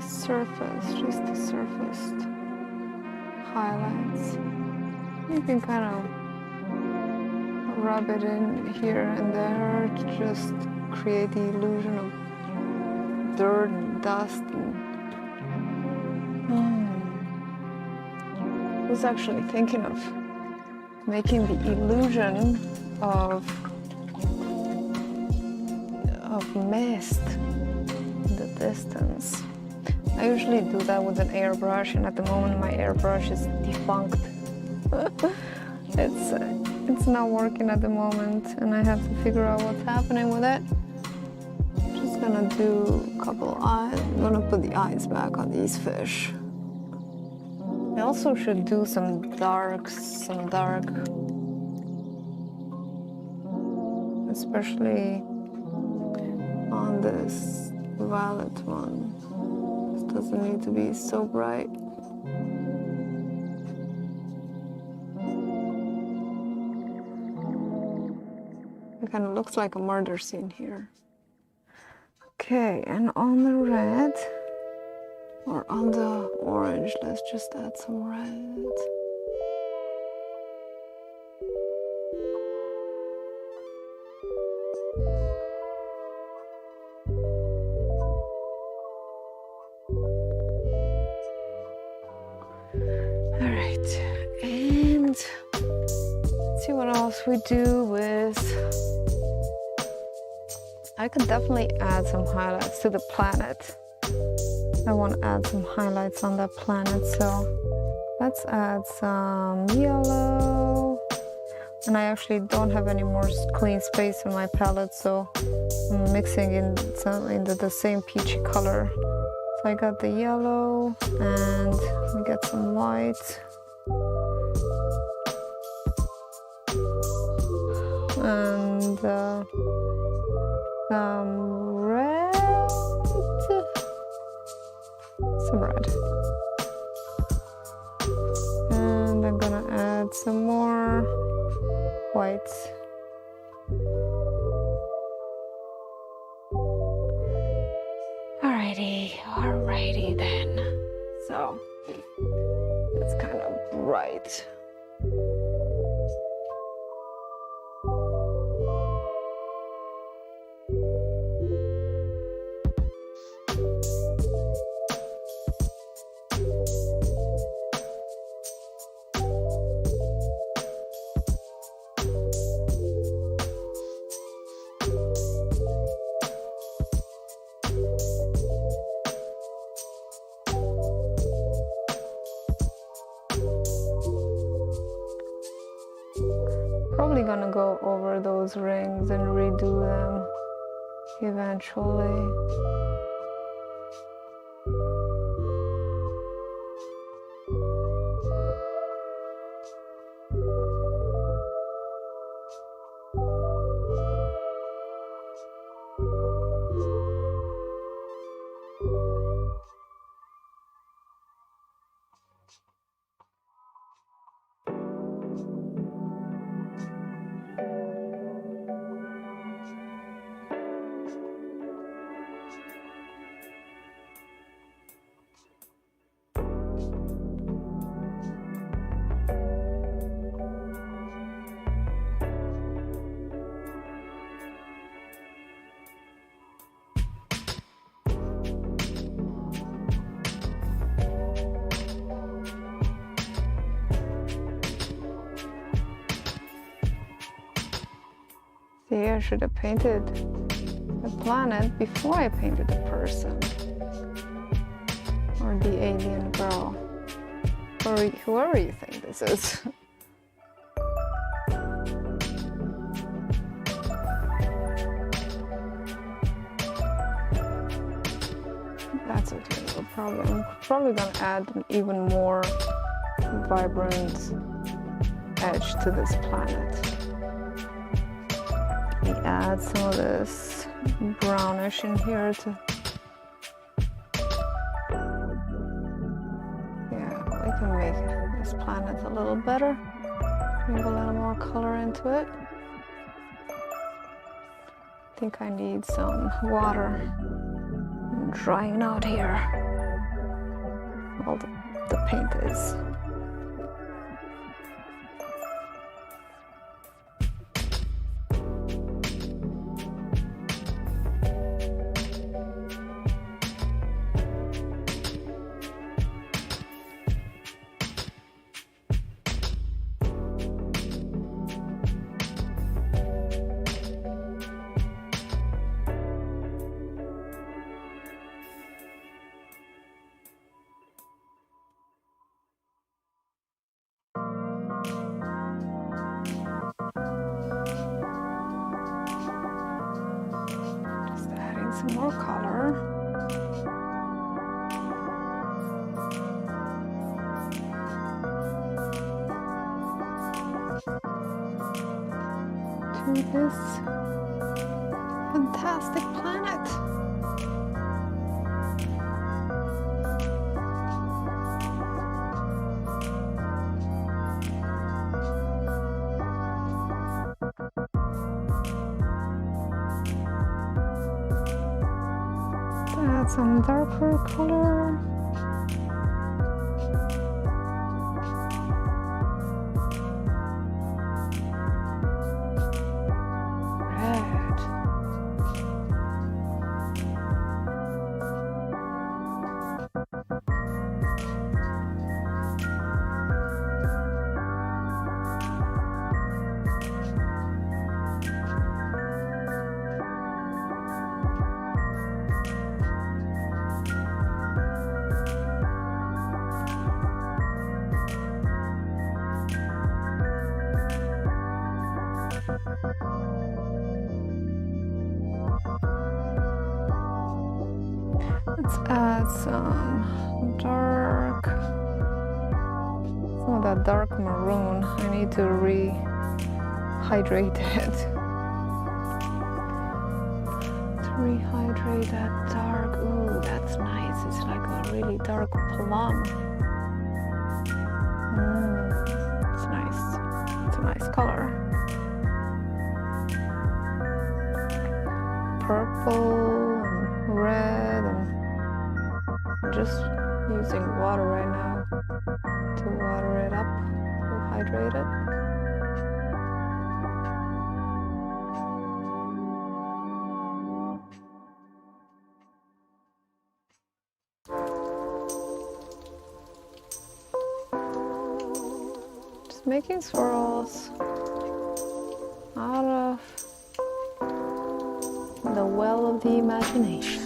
Surface, just the surface highlights. You can kind of rub it in here and there to just create the illusion of dirt and dust. I was actually thinking of making the illusion of mist in the distance. I usually do that with an airbrush, and at the moment my airbrush is defunct. It's not working at the moment, and I have to figure out what's happening with it. Just gonna do a couple eyes. I'm gonna put the eyes back on these fish. I also should do some dark, especially on this violet one. Doesn't need to be so bright. It kind of looks like a murder scene here. Okay, and on the red, or on the orange, let's just add some red. And see what else we do with. I could definitely add some highlights to the planet. I want to add some highlights on that planet, so let's add some yellow. And I actually don't have any more clean space in my palette, so I'm mixing in some into the same peachy color. So I got the yellow, and we get some white. And some red, and I'm gonna add some more white. Alrighty then. So it's kind of bright. Probably gonna go over those rings and redo them eventually. See, I should have painted the planet before I painted the person. Or the alien girl. Or whoever you think this is. That's okay, I'm probably gonna add an even more vibrant edge to this planet. We add some of this brownish in here to, yeah, we can make this planet a little better. Bring a little more color into it. I think I need some water. I'm drying out here. All the paint is. Some more color. To this fantastic planet. Add some darker color. Red. Let's add some of that dark maroon. I need to rehydrate it. To rehydrate that dark. Ooh, that's nice. It's like a really dark plum. It's nice. It's a nice color. Purple and red, and I'm just using water right now to water it up, to hydrate it. Just making swirls out of the well of the imagination.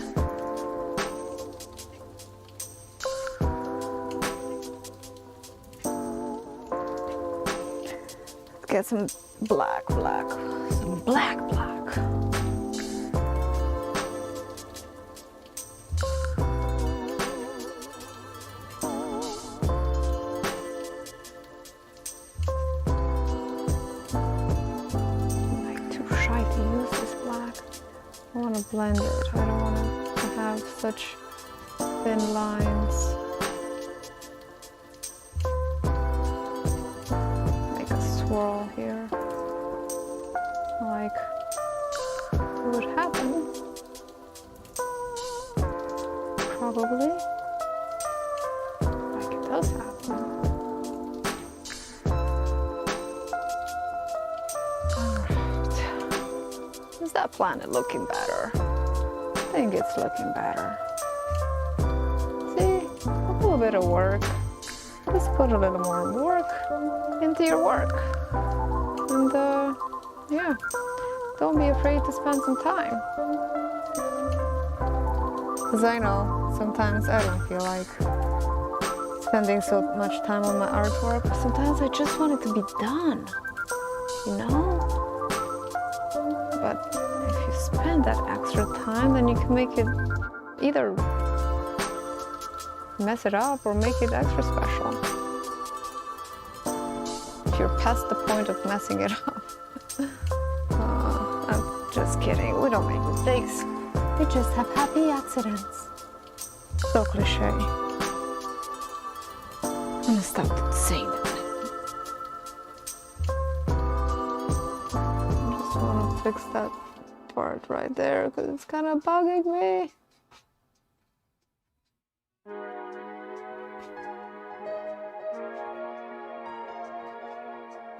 Let's get some black. Some black. I want to blend it. I don't want to have such thin lines. Make a swirl here. Like what would happen. Probably. Like it does happen. Is that planet looking better? I think it's looking better. See, a little bit of work. Just put a little more work into your work. And yeah, don't be afraid to spend some time. Because I know sometimes I don't feel like spending so much time on my artwork. Sometimes I just want it to be done, you know? But if you spend that extra time, then you can make it either mess it up or make it extra special. If you're past the point of messing it up. I'm just kidding, we don't make mistakes. We just have happy accidents. So cliche. I'm gonna stop saying that. I just want to fix that part right there because it's kind of bugging me.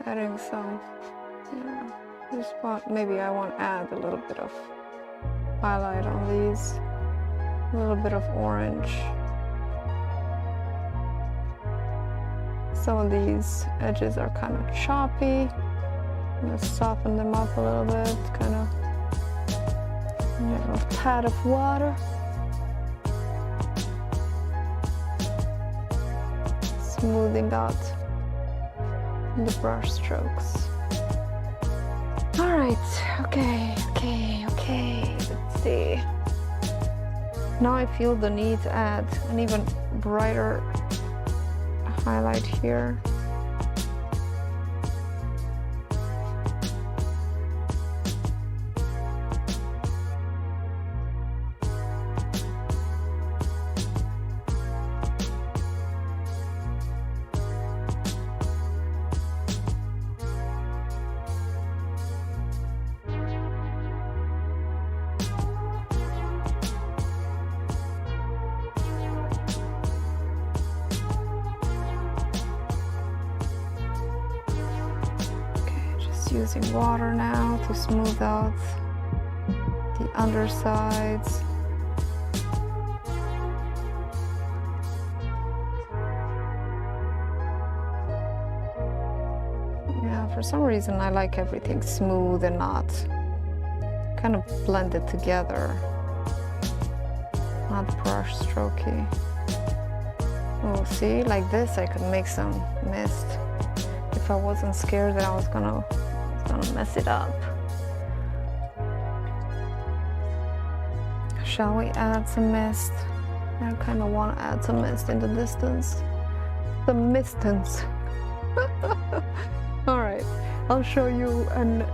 Adding some, yeah, just want, maybe I want to add a little bit of highlight on these, a little bit of orange. Some of these edges are kind of choppy. I'm gonna soften them up a little bit, kind of a little pat of water. Smoothing out the brush strokes. All right, okay. Let's see. Now I feel the need to add an even brighter highlight here. Using water now to smooth out the undersides. Yeah, for some reason I like everything smooth and not kind of blended together, not brush strokey. Oh, see, like this I could make some mist if I wasn't scared that I was gonna mess it up. Shall we add some mist? I kind of want to add some mist in the distance. The mistance. All right, I'll show you an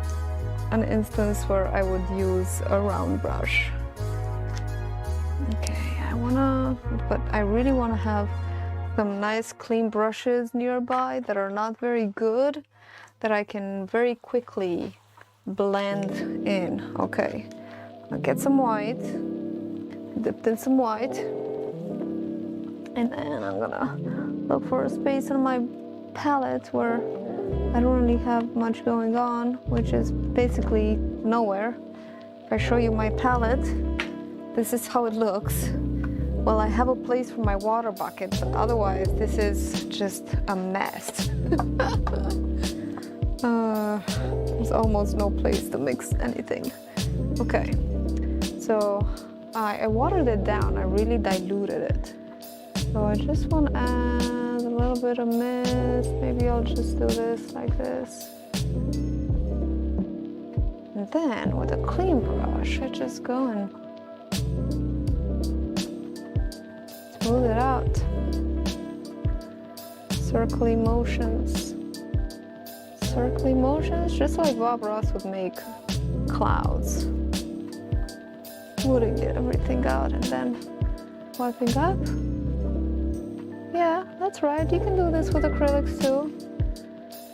instance where I would use a round brush. Okay, but I really want to have some nice clean brushes nearby that are not very good, that I can very quickly blend in. Okay, I'll get some white, dipped in some white, and then I'm gonna look for a space on my palette where I don't really have much going on, which is basically nowhere. If I show you my palette, this is how it looks. Well, I have a place for my water bucket, but otherwise this is just a mess. There's almost no place to mix anything. Okay, so I watered it down. I really diluted it. So I just want to add a little bit of mist. Maybe I'll just do this like this. And then with a clean brush, I just go and smooth it out. Circly motions. Circly motions, just like Bob Ross would make clouds. Smoothing everything out and then wiping up. Yeah, that's right, you can do this with acrylics too.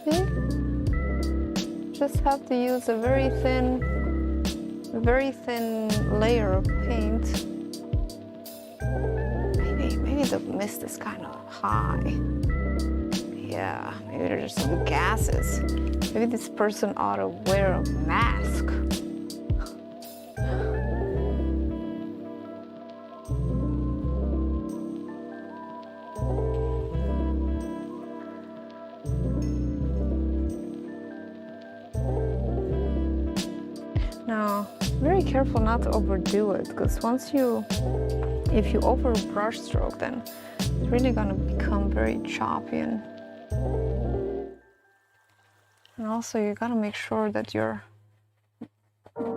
See? Just have to use a very thin layer of paint. Maybe the mist is kind of high. Yeah, maybe there's some gases. Maybe this person ought to wear a mask. careful not to overdo it, because if you over brush stroke, then it's really gonna become very choppy, and also you gotta make sure that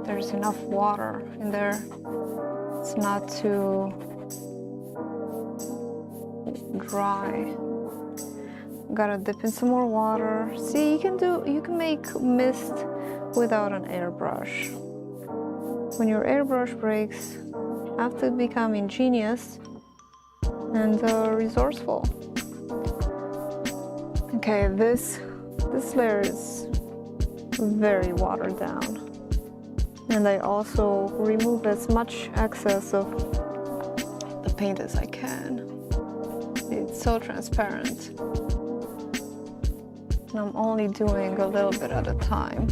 there's enough water in there. It's not too dry. Gotta dip in some more water. See, you can make mist without an airbrush. When your airbrush breaks, you have to become ingenious and resourceful. Okay, this layer is very watered down. And I also remove as much excess of the paint as I can. It's so transparent. And I'm only doing a little bit at a time.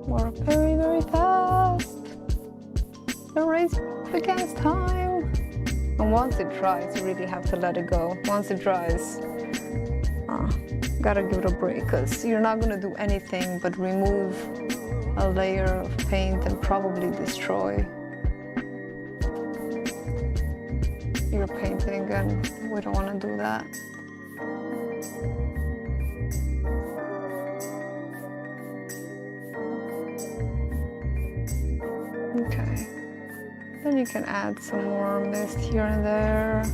Work very, very fast. The race against time. And once it dries, you really have to let it go. Once it dries, gotta give it a break, because you're not gonna do anything but remove a layer of paint and probably destroy your painting, and we don't want to do that. Okay, then you can add some more mist here and there.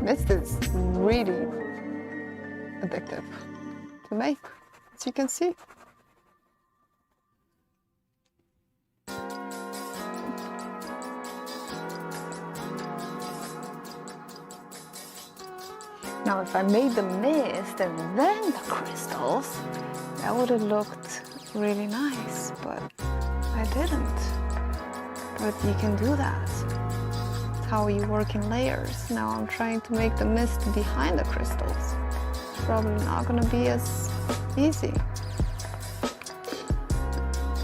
Mist is really addictive to make, as you can see. Now, if I made the mist and then the crystals, that would have looked really nice, but I didn't. But you can do that. How you work in layers. Now I'm trying to make the mist behind the crystals. It's probably not gonna be as easy.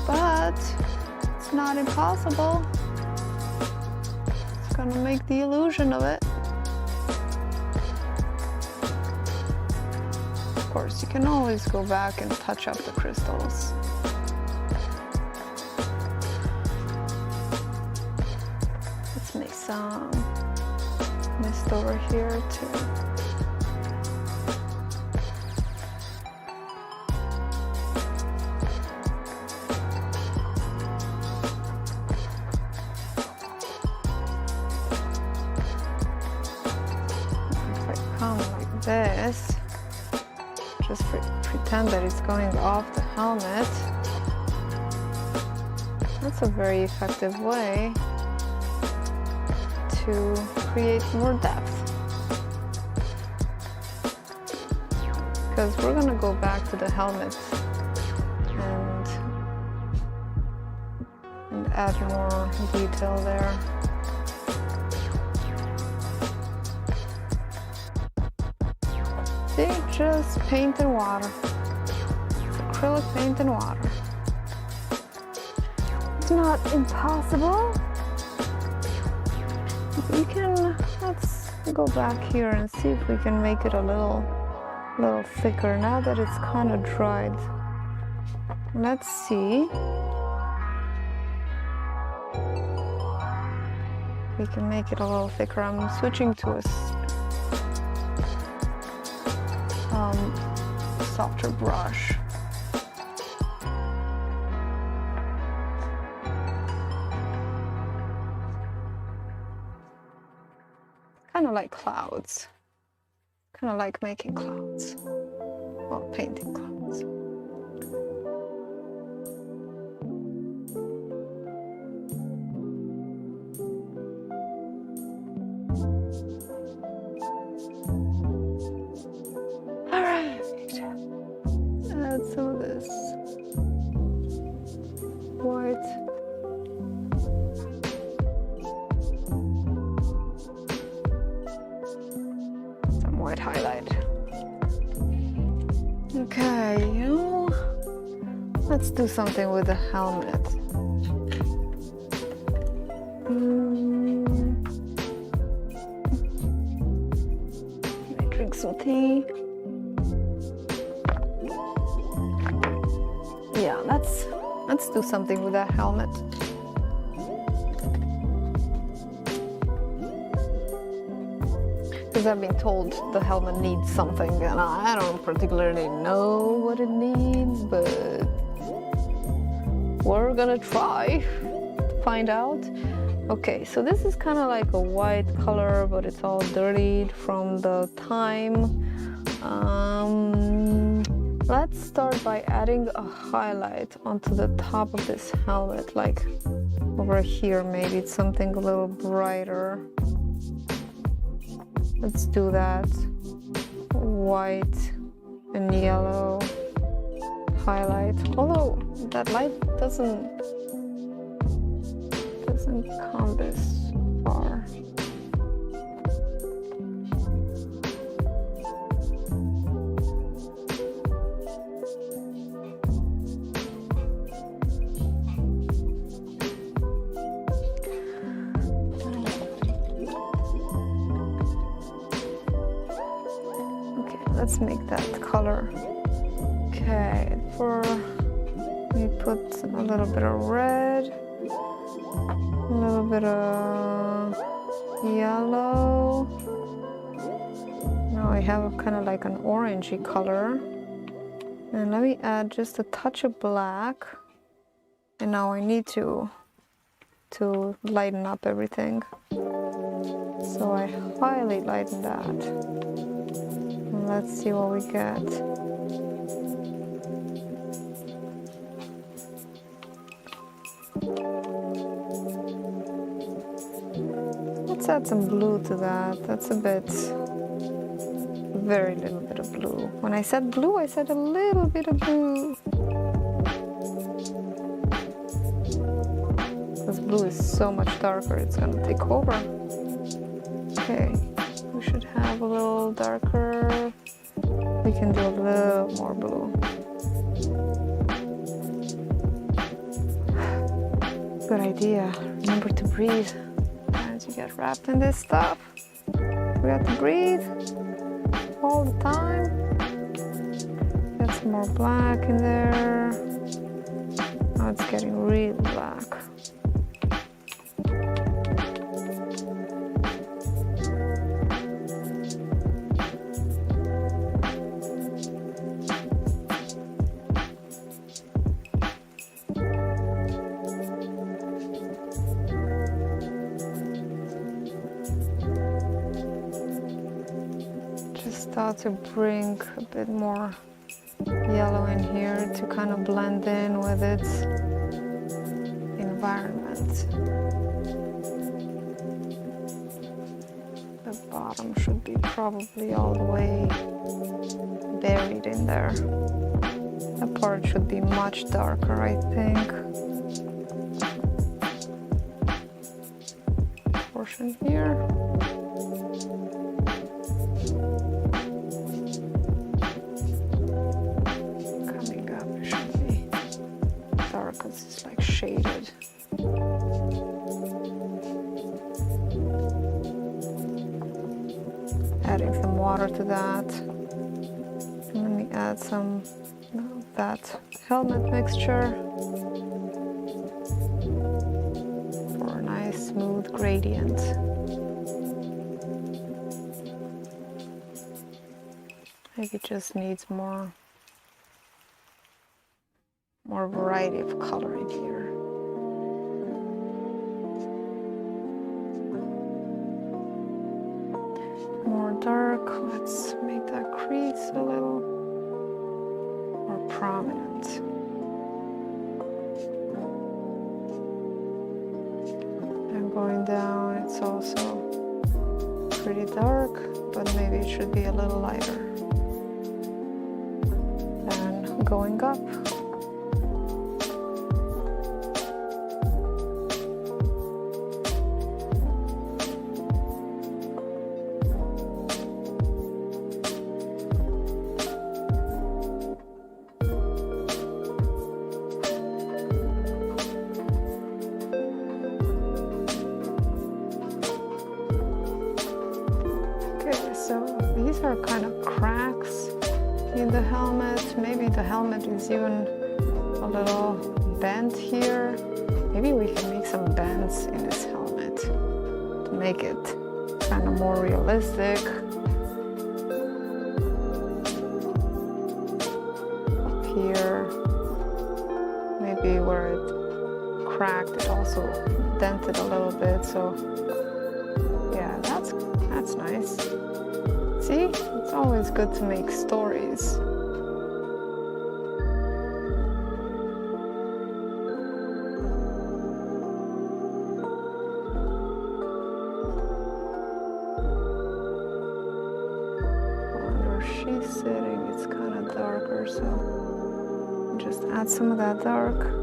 But it's not impossible. It's gonna make the illusion of it. Of course, you can always go back and touch up the crystals. Make some mist over here too. If I come like this, just pretend that it's going off the helmet. That's a very effective way to create more depth, because we're gonna go back to the helmet and add more detail there. See, just paint and water. It's acrylic paint and water. It's not impossible. You can, let's go back here and see if we can make it a little thicker now that it's kind of dried. Let's see. We can make it a little thicker. I'm switching to a softer brush. Kind of like clouds. Kind of like making clouds. Well, painting clouds. add some of this white. Some white highlight. Okay, let's do something with the helmet. Let me drink some tea. Yeah, let's do something with that helmet. Because I've been told the helmet needs something, and I don't particularly know what it needs, but we're gonna try to find out. Okay, so this is kind of like a white color, but it's all dirtied from the time. Let's start by adding a highlight onto the top of this helmet, like over here. Maybe it's something a little brighter. Let's do that. White and yellow highlight. Although that light doesn't come this far. Let's make that color. Okay, we put a little bit of red, a little bit of yellow. Now I have kind of like an orangey color. And let me add just a touch of black. And now I need to lighten up everything. So I highly lighten that. Let's see what we get. Let's add some blue to that. That's very little bit of blue. When I said blue, I said a little bit of blue. Because blue is so much darker, it's gonna take over. Okay, we should have a little darker. We can do a little more blue. Good idea. Remember to breathe. As you get wrapped in this stuff, we have to breathe all the time. Get some more black in there. Now it's getting really black. To bring a bit more yellow in here to kind of blend in with its environment. The bottom should be probably all the way buried in there. That part should be much darker, I think. Portion here. It's like shaded. Adding some water to that. And let me add some of that helmet mixture for a nice smooth gradient. Maybe it just needs more variety of color in here. More dark. Let's make that crease a little more prominent. And going down, it's also pretty dark, but maybe it should be a little lighter. going up. So these are kind of cracks in the helmet. Maybe the helmet is even a little bent here. Maybe we can make some bends in this helmet to make it kind of more realistic. Up here, maybe where it cracked, it also dented a little bit. So yeah, that's nice. See, it's always good to make stories. Where she's sitting, it's kind of darker, so just add some of that dark.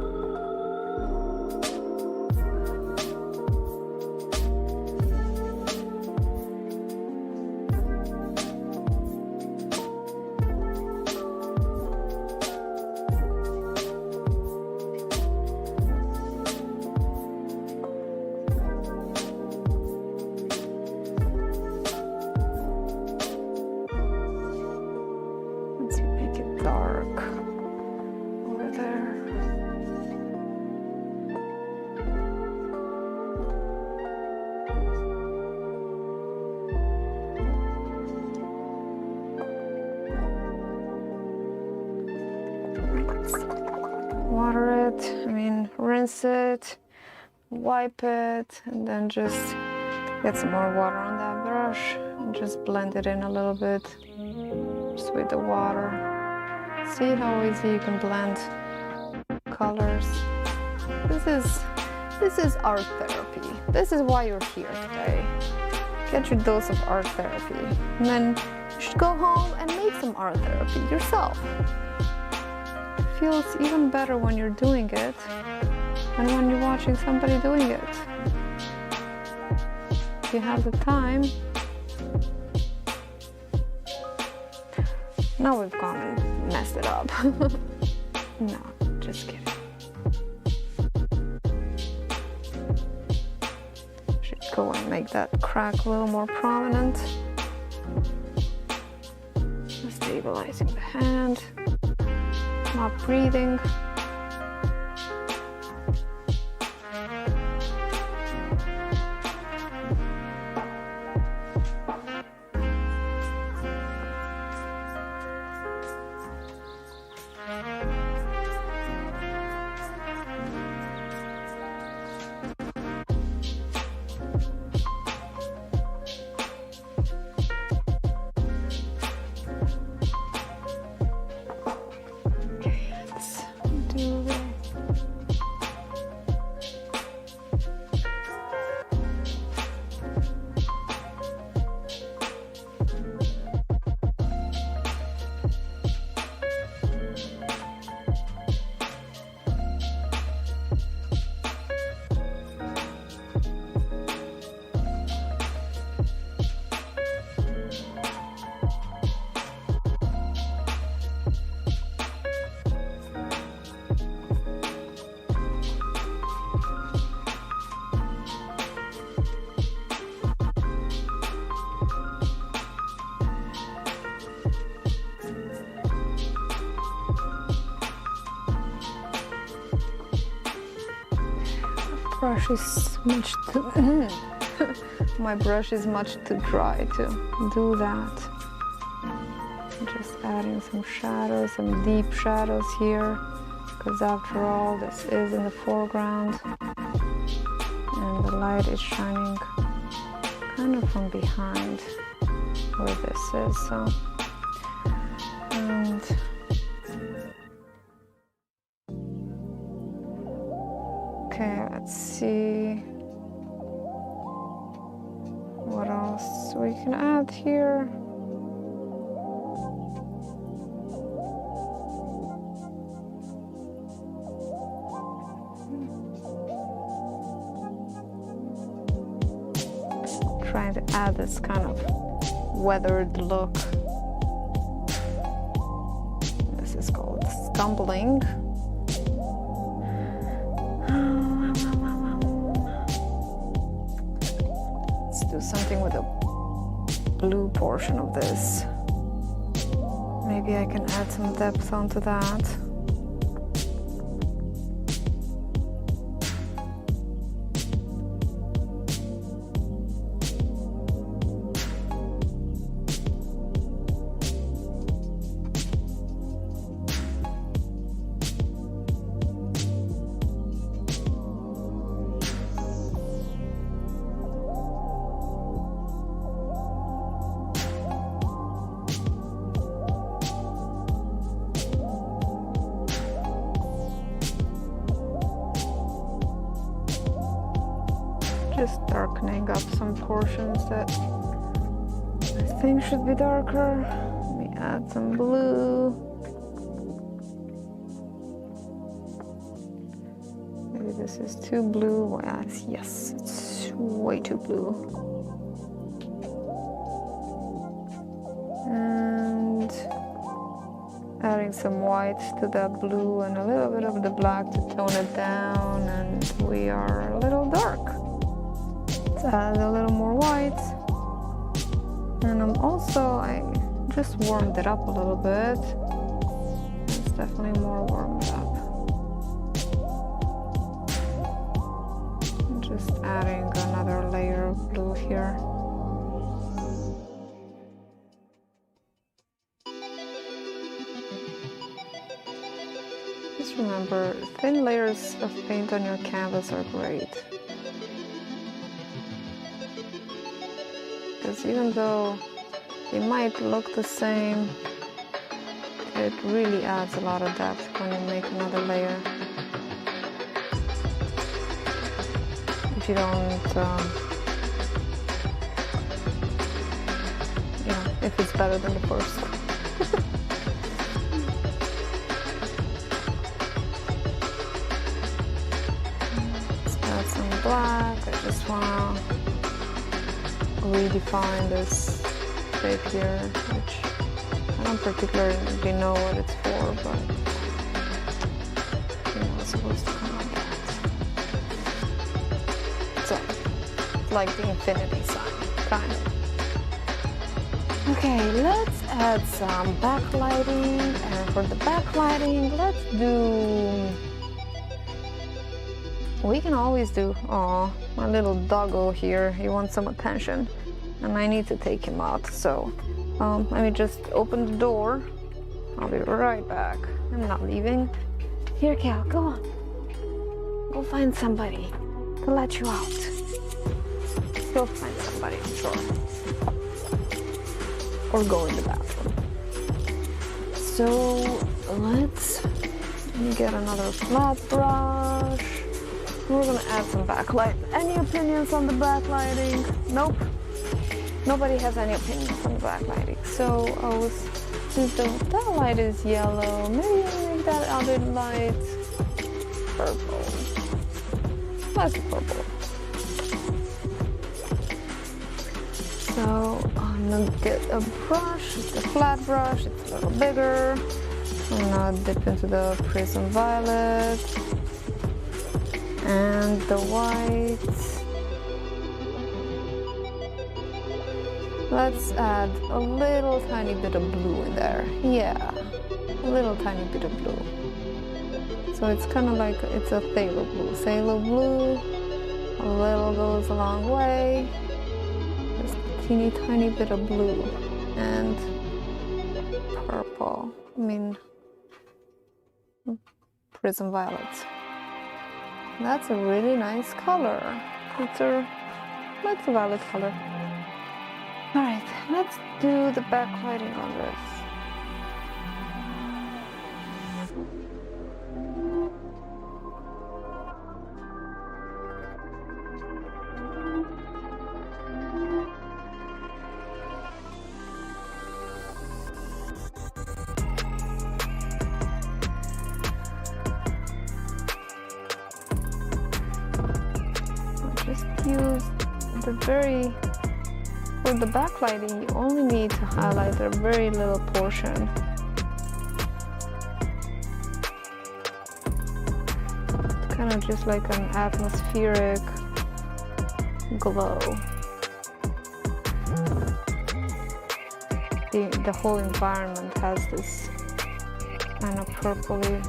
Dark over there. Water it, rinse it, wipe it, and then just get some more water on that brush and just blend it in a little bit just with the water. See how easy you can blend colors. This is art therapy. This is why you're here today. Get your dose of art therapy. And then you should go home and make some art therapy yourself. It feels even better when you're doing it than when you're watching somebody doing it. If you have the time. Now we've gone and messed it up. No, just kidding. Should go and make that crack a little more prominent. Stabilizing the hand, not breathing. Brush is much too my brush is much too dry to do that. Just adding some shadows, some deep shadows here, because after all this is in the foreground and the light is shining kind of from behind where this is. So and okay, let's see what else we can add here. trying to add this kind of weathered look. This is called scumbling. Let's do something with the blue portion of this. Maybe I can add some depth onto that. Just darkening up some portions that I think should be darker. Let me add some blue. Maybe this is too blue. Yes, it's way too blue. And adding some white to that blue and a little bit of the black to tone it down, and we are a little dark. Add a little more white, and I just warmed it up a little bit. It's definitely more warmed up. Just adding another layer of blue here. Just remember, thin layers of paint on your canvas are great. Because even though they might look the same, it really adds a lot of depth when you make another layer. If you don't, if it's better than the first. Let's add some black. I just want to redefine this shape here, which I don't particularly know what it's for, but it's supposed to come like that. So, it's like the infinity sign, kind of. Okay, let's add some backlighting, and for the backlighting, let's do... We can always do... Aw, my little doggo here, he wants some attention, and I need to take him out, so let me just open the door. I'll be right back. I'm not leaving. Here, Cal, go on. Go find somebody to let you out. Go find somebody, I'm sure. Or go in the bathroom. So let me get another flat brush. We're gonna add some backlight. Any opinions on the backlighting? Nope. Nobody has any opinions on the backlighting. So since that light is yellow, maybe I'll make that other light purple. Let's do purple. So I'm gonna get a brush. It's a flat brush. It's a little bigger. I'm gonna dip into the prism violet and the white. Let's add a little tiny bit of blue in there. Yeah, a little tiny bit of blue. So it's kind of like, it's a phthalo blue. Phthalo blue, a little goes a long way. Just a teeny tiny bit of blue and purple. I mean, prism violet. That's a really nice color. It's a violet color. All right, let's do the backlighting on this. I'll just use the very for the backlighting, you only need to highlight a very little portion. Kind of just like an atmospheric glow. The whole environment has this kind of purpley.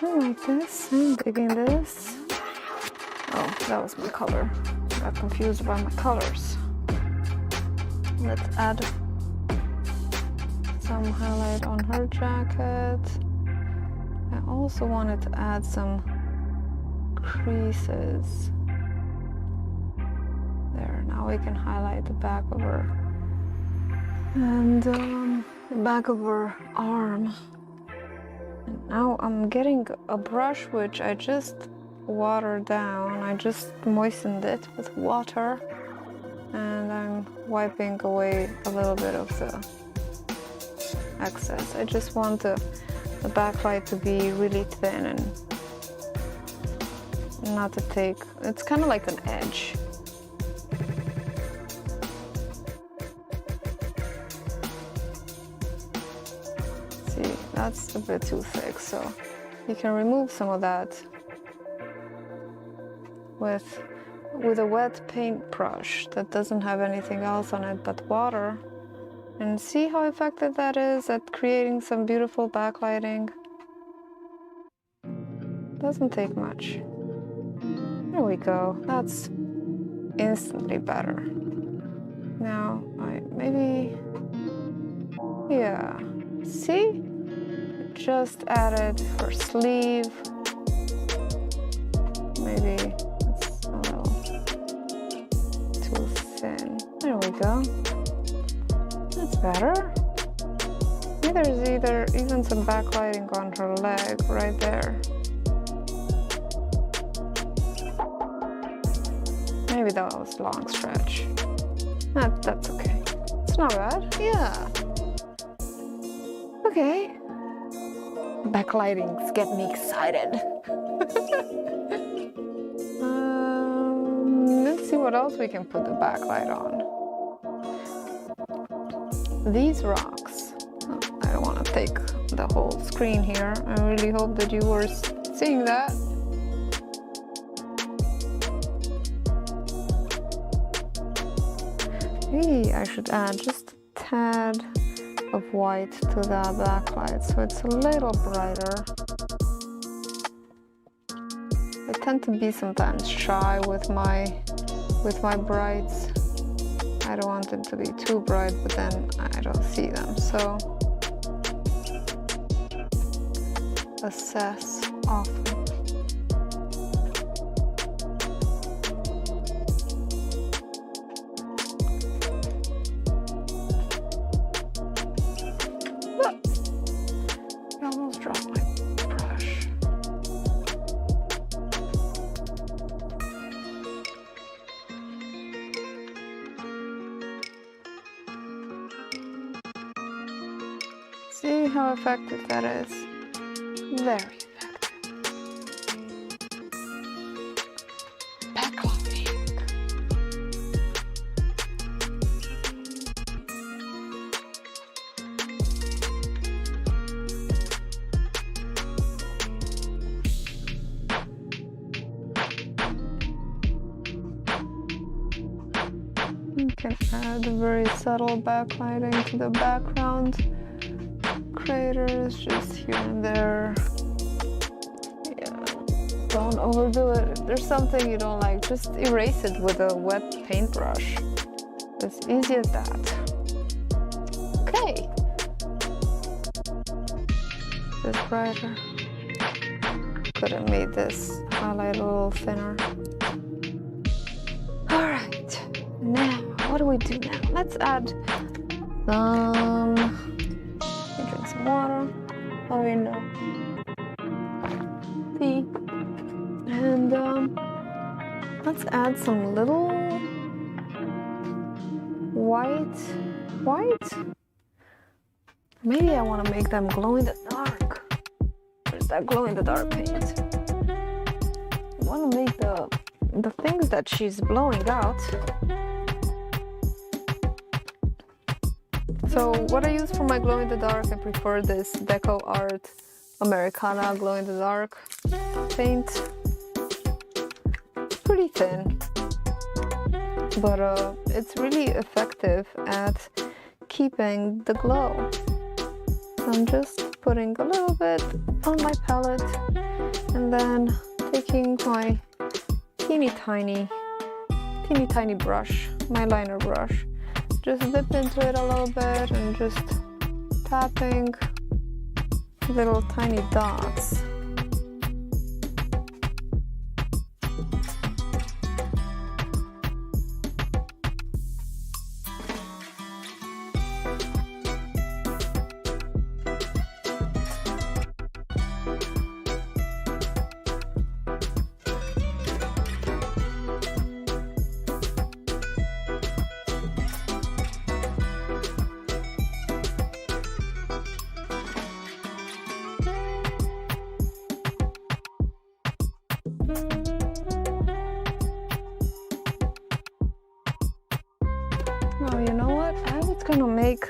I like this. I'm digging this. Oh, that was my color. I got confused by my colors. Let's add some highlight on her jacket. I also wanted to add some creases. There, now we can highlight the back of her. And the back of her arm. And now I'm getting a brush which I just watered down. I just moistened it with water. And I'm wiping away a little bit of the excess. I just want the backlight to be really thin and not to take, it's kind of like an edge. See, that's a bit too thick, so you can remove some of that with a wet paintbrush that doesn't have anything else on it but water. And see how effective that is at creating some beautiful backlighting. Doesn't take much. There we go. That's instantly better. Now, yeah. See? Just added her sleeve. Maybe it's a little too thin. There we go. That's better. There's even some backlighting on her leg right there. Maybe that was a long stretch. That's okay. It's not bad. Yeah. Okay. Backlightings get me excited. Let's see what else we can put the backlight on. These rocks. Oh, I don't want to take the whole screen here. I really hope that you were seeing that. Maybe I should add just a tad of white to that backlight so it's a little brighter. I tend to be sometimes shy with my brights. I don't want them to be too bright, but then I don't see them, so assess often. I almost dropped my brush. See how effective that is? Very effective. Backlighting. You can add a very subtle backlighting to the background craters just here and there. Yeah, don't overdo it. If there's something you don't like, just erase it with a wet paintbrush. As easy as that. Okay. This brighter. could have made this highlight a little thinner. All right, now what do we do now? Let's add some, drink some water. Oh, you know, tea. And let's add some little white. Maybe I want to make them glow in the dark. Where's that glow in the dark paint? I want to make the things that she's blowing out. So what I use for my glow in the dark, I prefer this Deco Art Americana glow in the dark paint. It's pretty thin, but it's really effective at keeping the glow. So I'm just putting a little bit on my palette and then taking my teeny tiny brush, my liner brush, just dip into it a little bit and just tapping little tiny dots. Oh, you know what? I was gonna make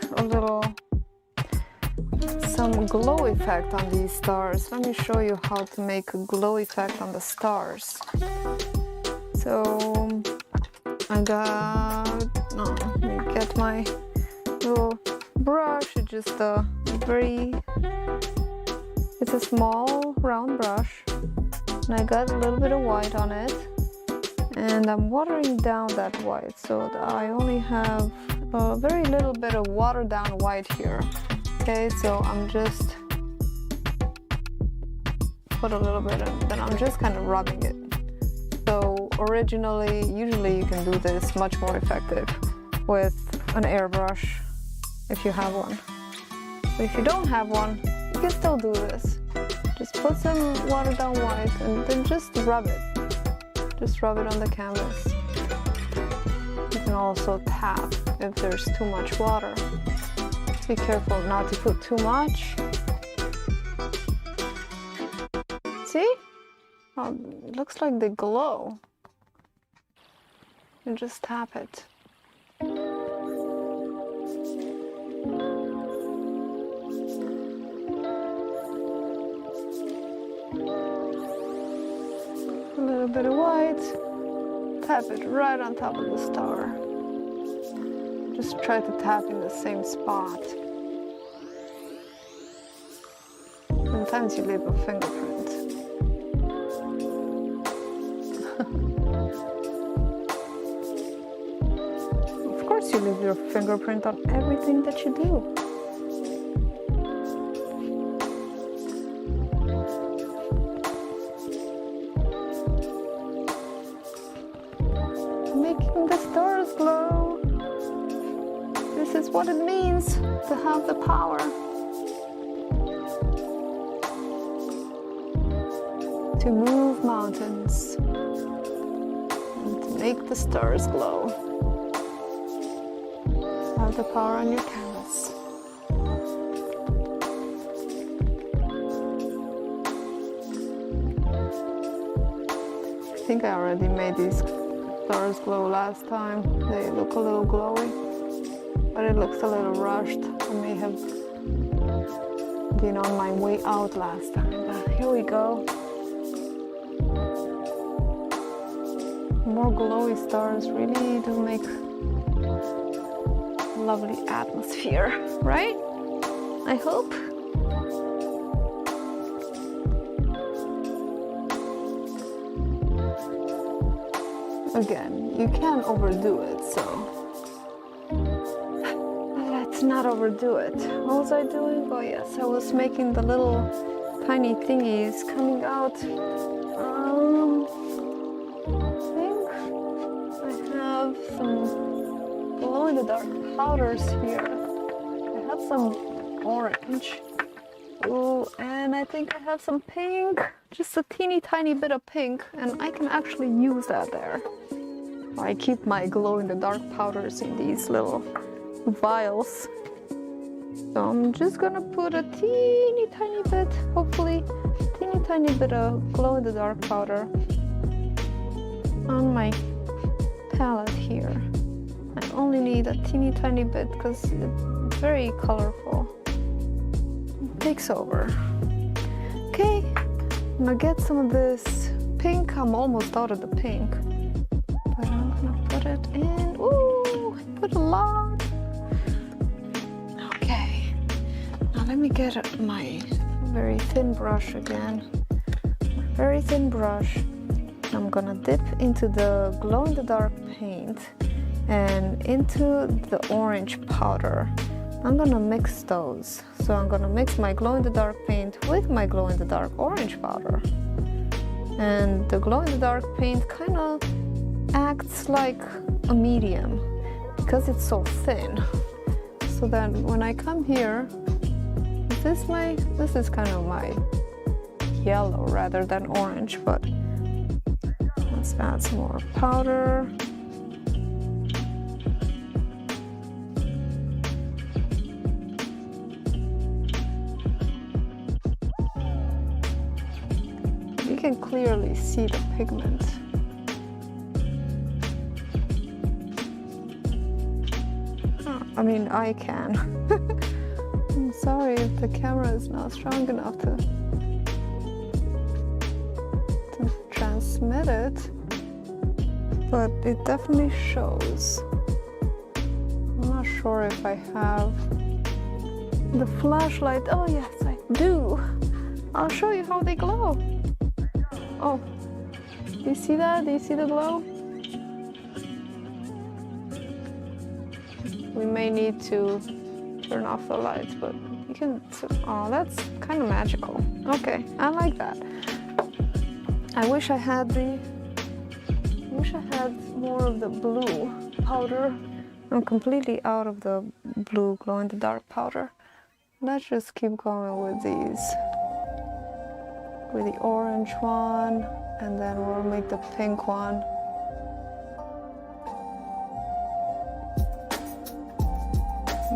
some glow effect on these stars. Let me show you how to make a glow effect on the stars. So let me get my little brush. It's just it's a small round brush, and I got a little bit of white on it. And I'm watering down that white so that I only have a very little bit of watered down white here. Okay, so I'm just put a little bit and then I'm just kind of rubbing it. So usually you can do this much more effective with an airbrush if you have one. But if you don't have one, you can still do this. Just put some watered down white and then just rub it. Just rub it on the canvas. You can also tap if there's too much water. Be careful not to put too much. See? Oh, it looks like they glow. And just tap it. A little bit of white, tap it right on top of the star. Just try to tap in the same spot. Sometimes you leave a fingerprint. Of course you leave your fingerprint on everything that you do. Making the stars glow. This is what it means to have the power. To move mountains and to make the stars glow. Have the power on your canvas. I think I already made these stars glow last time. They look a little glowy, but it looks a little rushed. I may have been on my way out last time, but here we go. More glowy stars really do make a lovely atmosphere, right? I hope. Again, you can't overdo it, so let's not overdo it. What was I doing? Oh yes, I was making the little tiny thingies coming out. I think I have some glow-in-the-dark powders here. I have some orange. Ooh, and I think I have some pink. Just a teeny tiny bit of pink, and I can actually use that there. I keep my glow-in-the-dark powders in these little vials. So I'm just gonna put a teeny tiny bit, hopefully, teeny tiny bit of glow-in-the-dark powder on my palette here. I only need a teeny tiny bit because it's very colorful. It takes over. Okay, I'm gonna get some of this pink. I'm almost out of the pink, but I'm gonna put it in. Ooh, I put a lot. Okay, now let me get my very thin brush again. Very thin brush. I'm gonna dip into the glow-in-the-dark paint and into the orange powder. I'm gonna mix those. So I'm gonna mix my glow-in-the-dark paint with my glow-in-the-dark orange powder. And the glow-in-the-dark paint kind of acts like a medium because it's so thin. So then when I come here, this is kind of my yellow rather than orange, but let's add some more powder. You can clearly see the pigment. I mean, I can. I'm sorry if the camera is not strong enough to transmit it, but it definitely shows. I'm not sure if I have the flashlight. Oh yes, I do. I'll show you how they glow. Oh, do you see that? Do you see the glow? We may need to turn off the lights, but you can. Oh, that's kind of magical. Okay, I like that. I wish I had more of the blue powder. I'm completely out of the blue glow-in-the-dark powder. Let's just keep going with these. With the orange one, and then we'll make the pink one.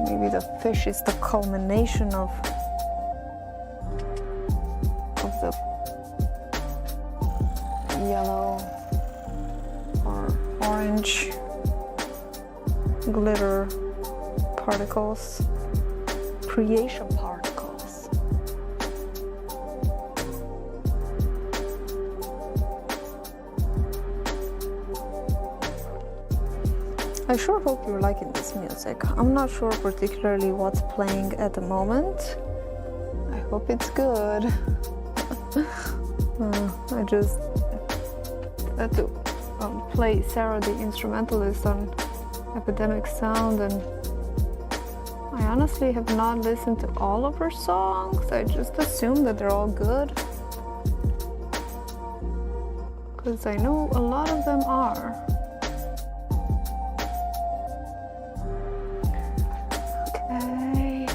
Maybe the fish is the culmination of the yellow or orange glitter particles, creation particles. I sure hope you're liking this music. I'm not sure particularly what's playing at the moment. I hope it's good. I just had to play Sarah the Instrumentalist on Epidemic Sound, and I honestly have not listened to all of her songs. I just assume that they're all good, because I know a lot of them are. Okay.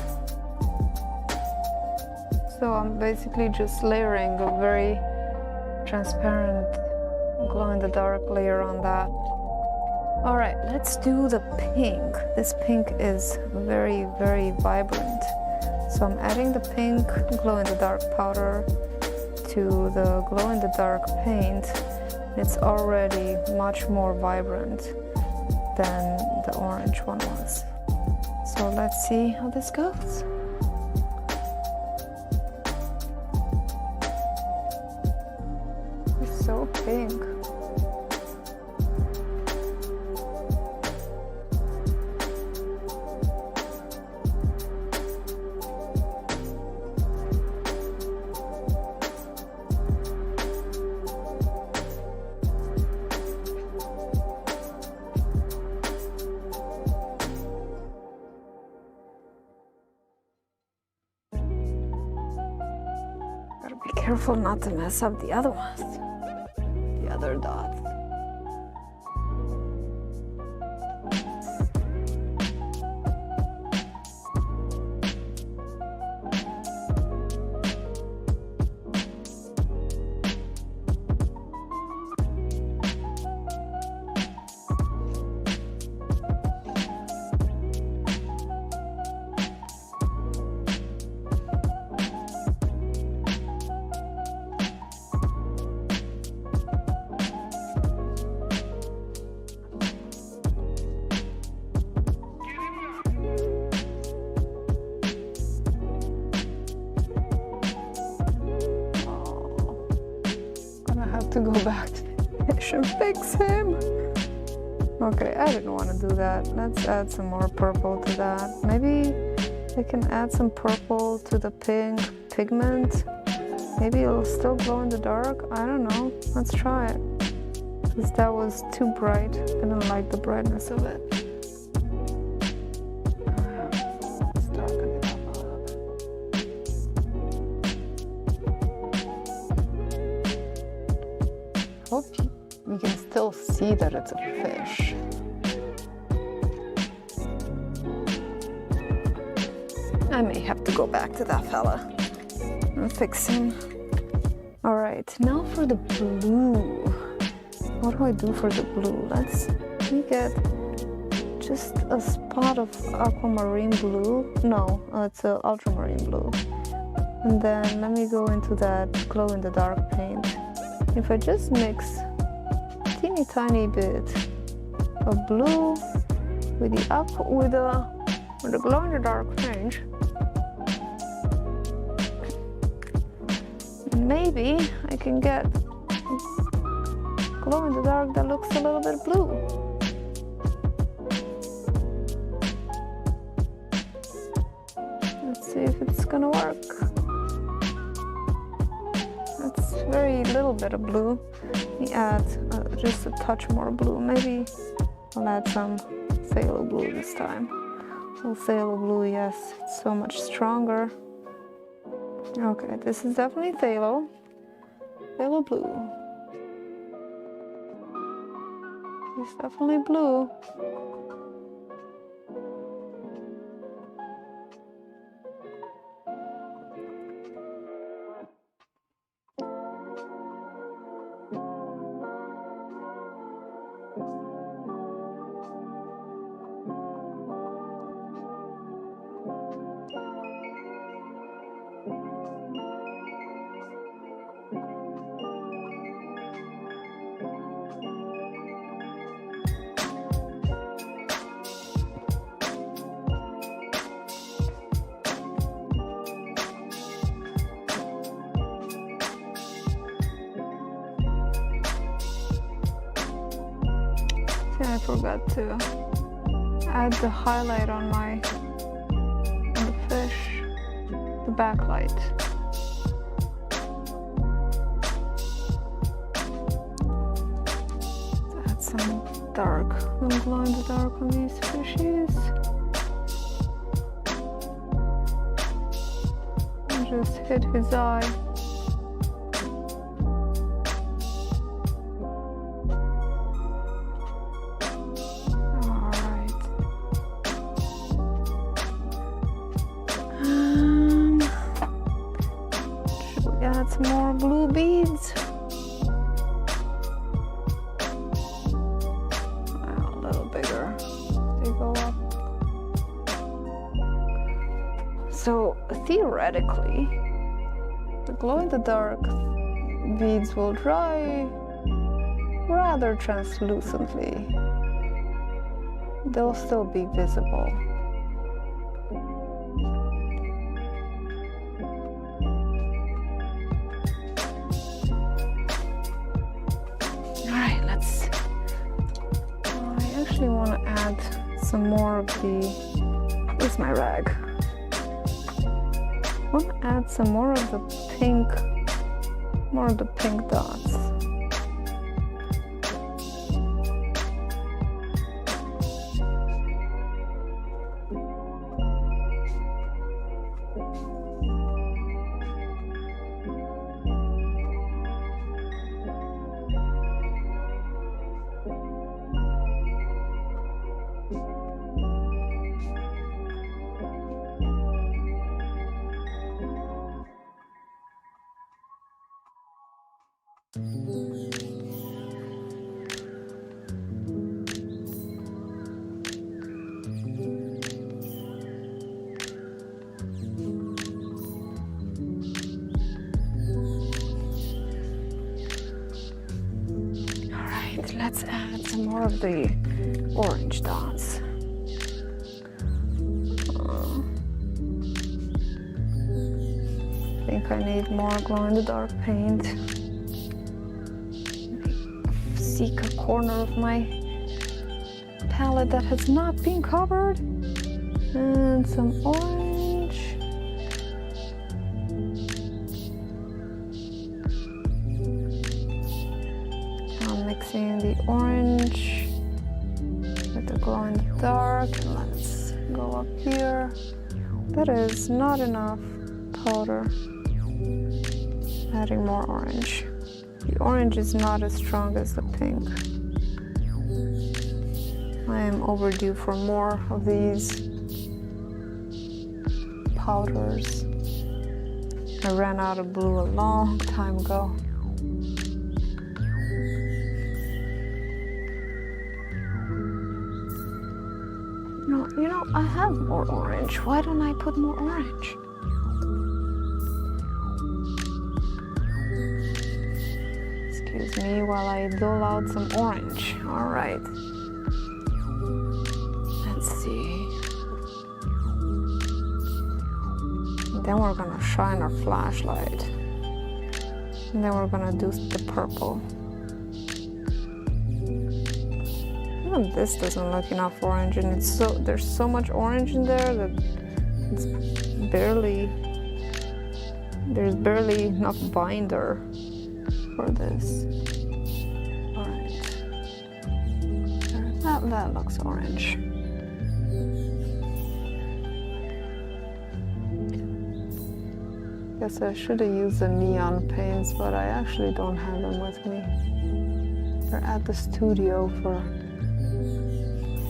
So I'm basically just layering a very transparent glow-in-the-dark layer on that. All right, let's do the pink. This pink is very, very vibrant. So I'm adding the pink glow-in-the-dark powder to the glow-in-the-dark paint. It's already much more vibrant than the orange one was. So let's see how this goes. It's so pink. careful not to mess up the other ones, the other dots. To go back to the fish and fix him. Okay, I didn't want to do that. Let's add some more purple to that. Maybe I can add some purple to the pink pigment. Maybe it'll still glow in the dark. I don't know. Let's try it. Because that was too bright. I didn't like the brightness of it. Let's darken it up a little bit. Hope you can still see that it's a fish. I may have to go back to that fella and fix him. All right, now for the blue. What do I do for the blue? Let me get just a spot of aquamarine blue. No, it's ultramarine blue. And then let me go into that glow-in-the-dark paint. If I just mix a teeny tiny bit of blue with the glow-in-the-dark paint, maybe I can get glow-in-the-dark that looks a little bit blue. Let's see if it's gonna work. That's very little bit of blue. Let me add just a touch more blue. Maybe I'll add some phthalo blue this time. Oh, phthalo blue, yes, it's so much stronger. Okay, this is definitely phthalo blue. It's definitely blue. I forgot to add the highlight on the fish, the backlight. Let's add some little glow in the dark on these fishes. And just hit his eye. Some more blue beads. A little bigger. They go up. So theoretically, the glow-in-the-dark beads will dry rather translucently. They'll still be visible. I want to add some more of where's my rag? I want to add some more of the pink dots. let's add some more of the orange dots. I think I need more glow-in-the-dark paint. Seek a corner of my palette that has not been covered. And some orange. I'm mixing the orange with the glow-in-the-dark. And let's go up here. That is not enough powder. Adding more orange. The orange is not as strong as the pink. I am overdue for more of these powders. I ran out of blue a long time ago. You know, I have more orange. Why don't I put more orange? Excuse me while I dole out some orange. All right. Let's see. And then we're gonna shine our flashlight. And then we're gonna do the purple. Even this doesn't look enough orange, and there's so much orange in there that there's barely enough binder for this. All right, that looks orange. Guess I should have used the neon paints, but I actually don't have them with me. They're at the studio for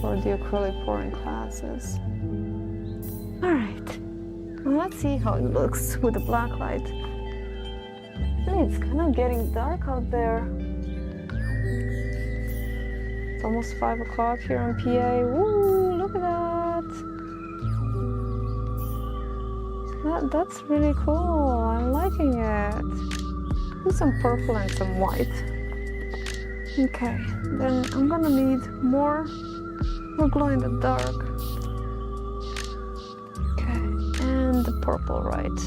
the acrylic pouring classes. All right, well, let's see how it looks with the black light. It's kind of getting dark out there. It's almost 5 o'clock here in PA. Woo, look at that. That's really cool. I'm liking it. Do some purple and some white. Okay, then I'm gonna need more glow in the dark. Okay, and the purple, right?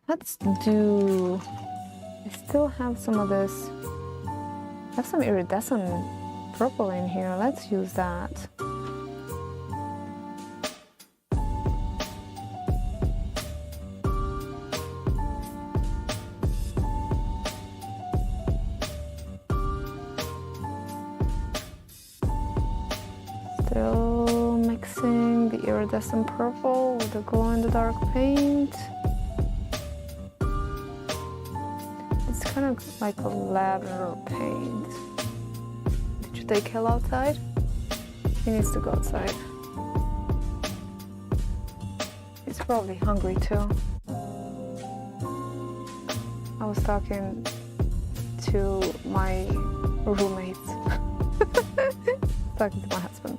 Let's do. I still have some of this. I have some iridescent purple in here. Let's use that. Still mixing the iridescent purple with the glow-in-the-dark paint. It's kind of like a lavender paint. Did you take Hill outside? He needs to go outside. He's probably hungry too. I was talking to my roommates. Talking to my husband.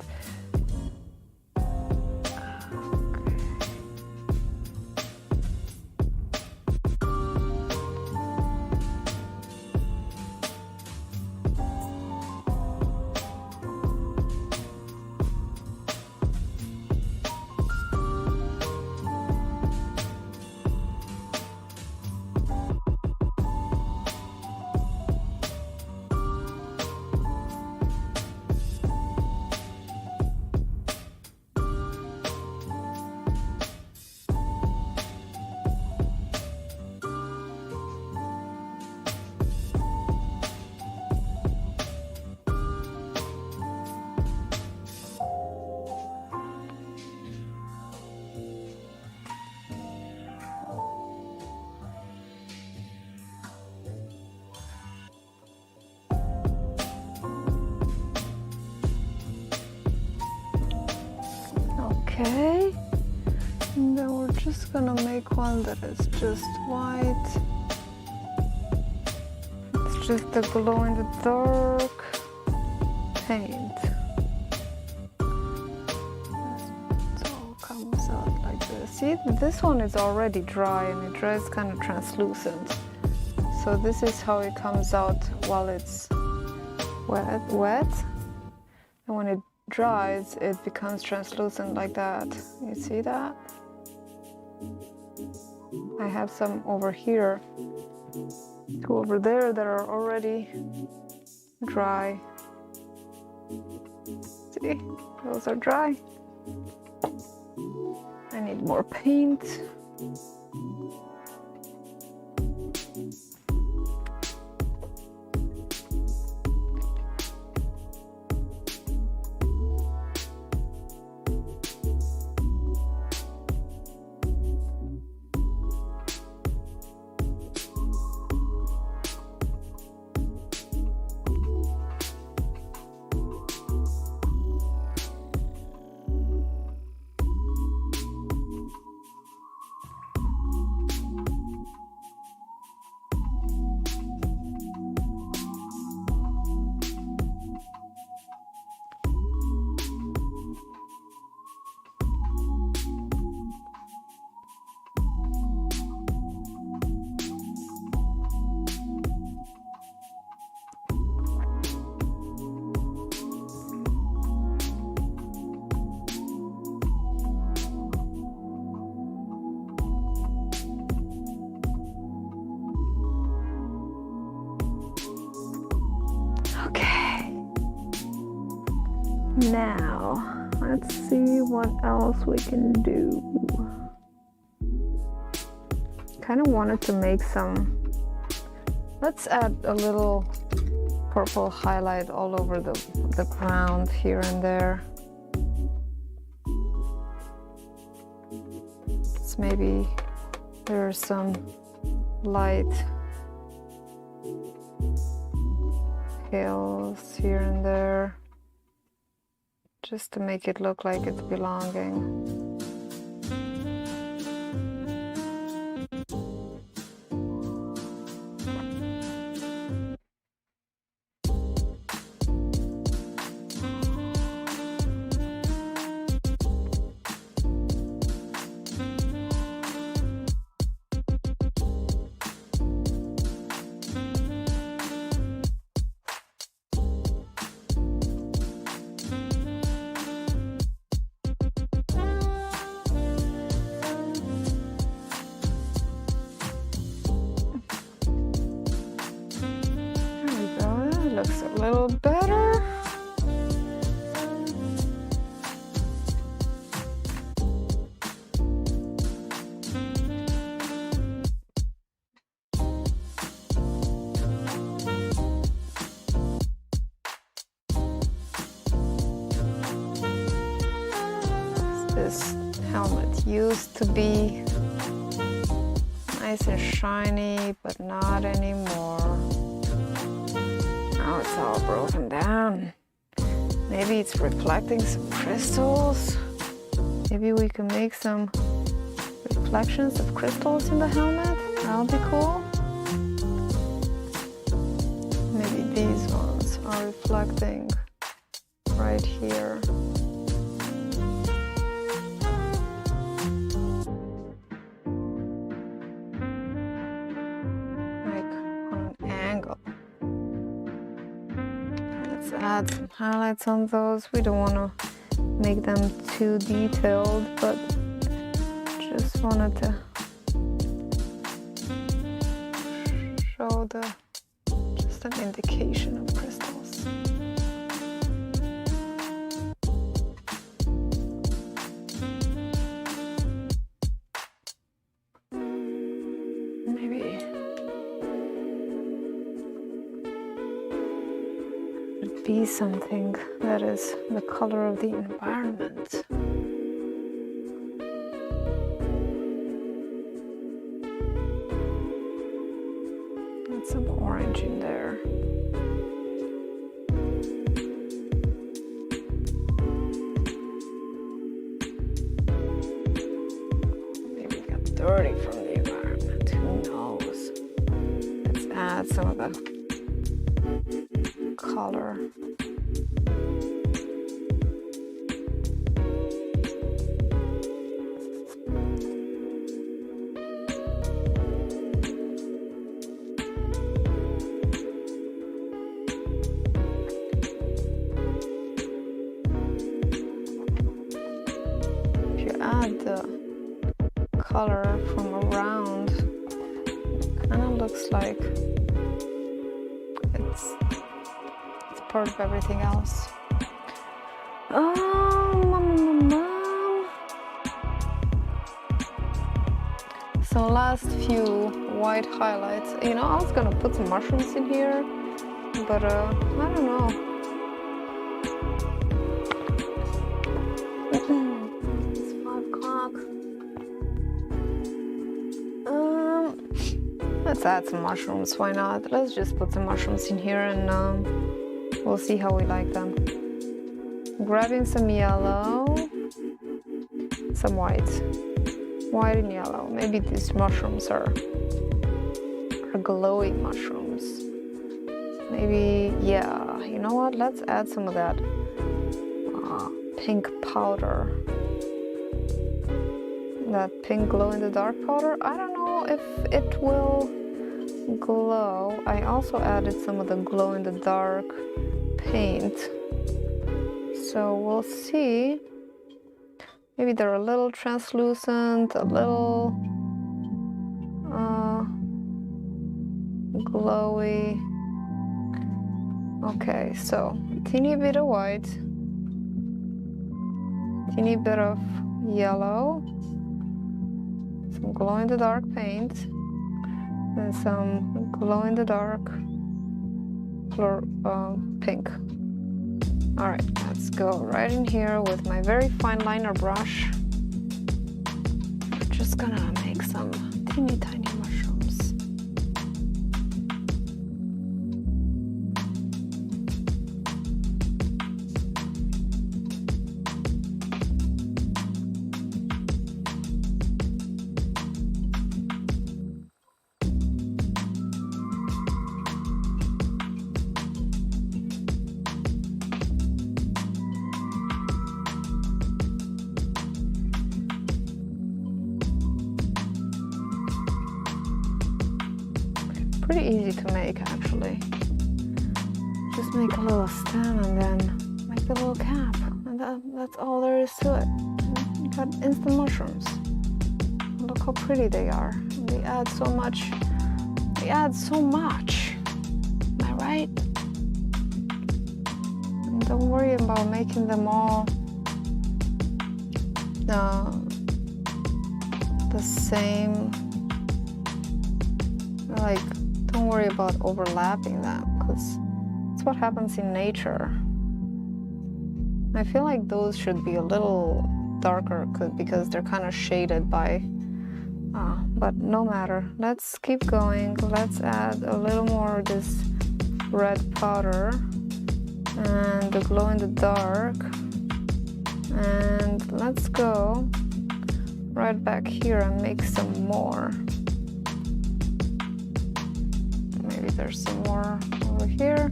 Okay, and then we're just gonna make one that is just white. It's just the glow-in-the-dark paint. It all comes out like this. See, this one is already dry and it dries kind of translucent. So So this is how it comes out while it's wet. And when it dries, it becomes translucent like that. You see that? I have some over here, two over there that are already dry. See, those are dry. I need more paint. Now, let's see what else we can do. Kind of wanted to make some, let's add a little purple highlight all over the ground here and there. It's maybe there's some light hills here and there, just to make it look like it's belonging. Looks a little better. This helmet used to be nice and shiny, but not anymore. Now it's all broken down. Maybe it's reflecting some crystals. Maybe we can make some reflections of crystals in the helmet. That'll be cool. Maybe these ones are reflecting right here. Like on an angle. Add some highlights on those. We don't want to make them too detailed, but just wanted to show just an indication of crystals. Maybe be something that is the color of the environment. And some orange in there. Maybe it got dirty from the environment. Who knows? Let's add some of the color. add the color from around. Kind of looks like it's part of everything else. So last few white highlights. You know, I was gonna put some mushrooms in here, but I don't know. It's 5 o'clock. Let's add some mushrooms. Why not? Let's just put some mushrooms in here, and we'll see how we like them. Grabbing some yellow, some white. White and yellow. Maybe these mushrooms are glowing mushrooms. Maybe, yeah. You know what? Let's add some of that pink powder. That pink glow-in-the-dark powder. I don't know if it will glow. I also added some of the glow-in-the-dark paint. So we'll see. Maybe they're a little translucent, a little glowy. Okay, so teeny bit of white, teeny bit of yellow, some glow-in-the-dark paint, and some glow-in-the-dark pink. All right, let's go right in here with my very fine liner brush. I'm just gonna make some teeny tiny mushrooms. Pretty easy to make, actually. Just make a little stem and then make the little cap, and that's all there is to it. You got instant mushrooms. Look how pretty they are. They add so much. They add so much. Am I right? And don't worry about making them all the same. Like, don't worry about overlapping them, because it's what happens in nature. I feel like those should be a little darker because they're kind of shaded by, but no matter. Let's keep going. Let's add a little more of this red powder and the glow in the dark. And let's go right back here and make some more. Maybe there's some more over here.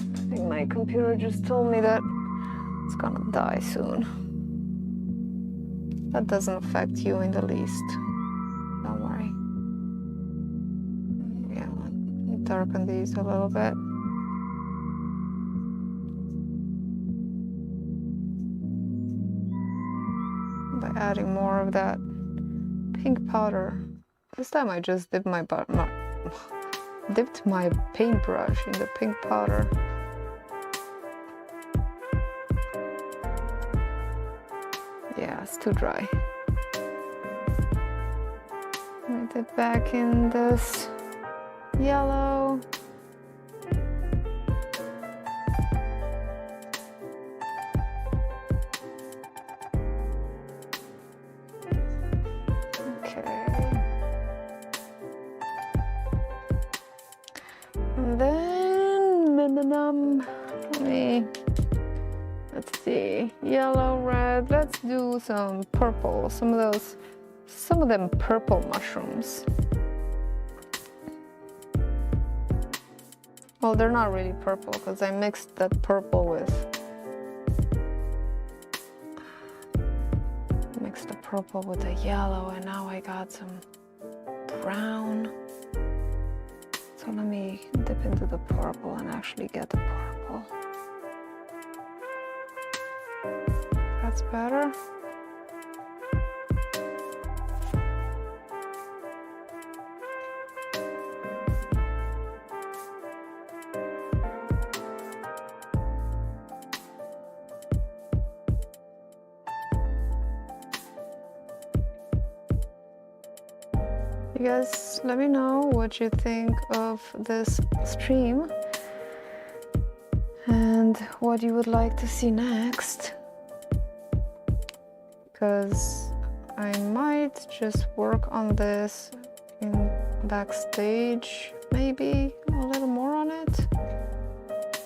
I think my computer just told me that it's gonna die soon. That doesn't affect you in the least. Don't worry. Yeah, let me darken these a little bit. By adding more of that pink powder. This time I just dipped my paintbrush in the pink powder. Yeah, it's too dry. Let me dip back in this yellow. Let's see, yellow, red. Let's do some purple. Some of them purple mushrooms. Well, they're not really purple because I mixed that purple with the yellow, and now I got some brown. So let me dip into the purple and actually get the purple. That's better. You guys, let me know what you think of this stream and what you would like to see next, because I might just work on this in backstage, maybe a little more on it,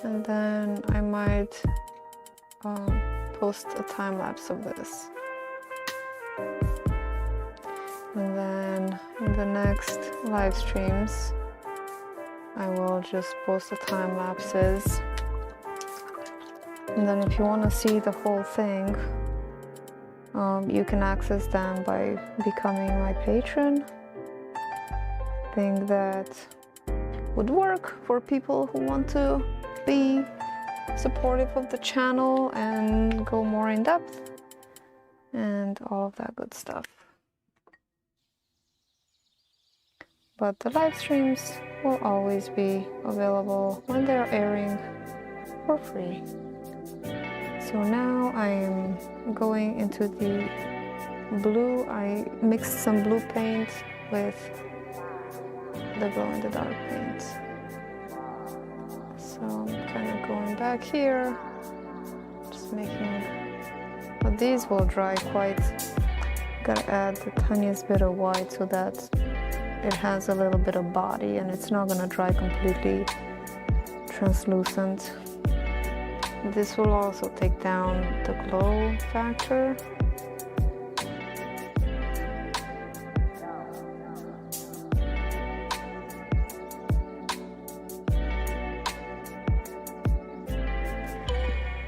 and then I might post a time lapse of this. And then in the next live streams, I will just post the time lapses. And then if you want to see the whole thing, you can access them by becoming my patron. I think that would work for people who want to be supportive of the channel and go more in depth and all of that good stuff. But the live streams will always be available when they're airing for free. So now I'm going into the blue. I mixed some blue paint with the glow-in-the-dark paint. So I'm kind of going back here, just making, but these will dry quite, gotta add the tiniest bit of white so that it has a little bit of body and it's not gonna dry completely translucent. This will also take down the glow factor.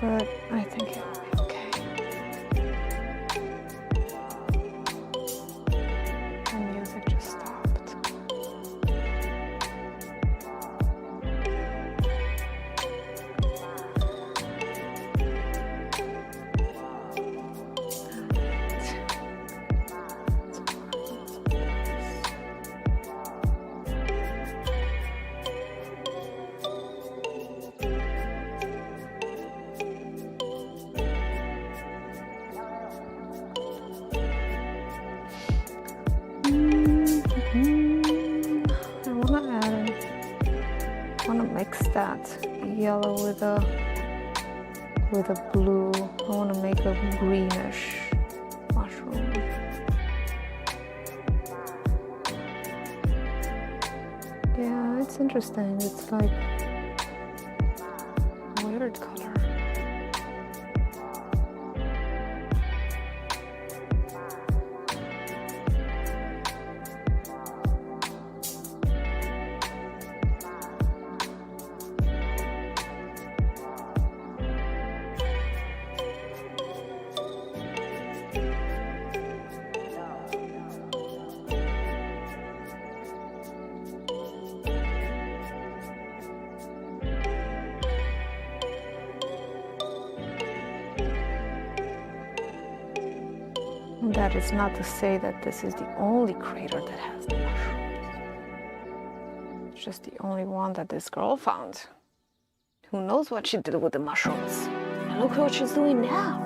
But I think it will be okay. The music just stopped. That yellow with a blue. I want to make a greenish mushroom. Yeah, it's interesting. It's like a weird color. That is not to say that this is the only crater that has the mushrooms. It's just the only one that this girl found. Who knows what she did with the mushrooms? And look what she's doing now.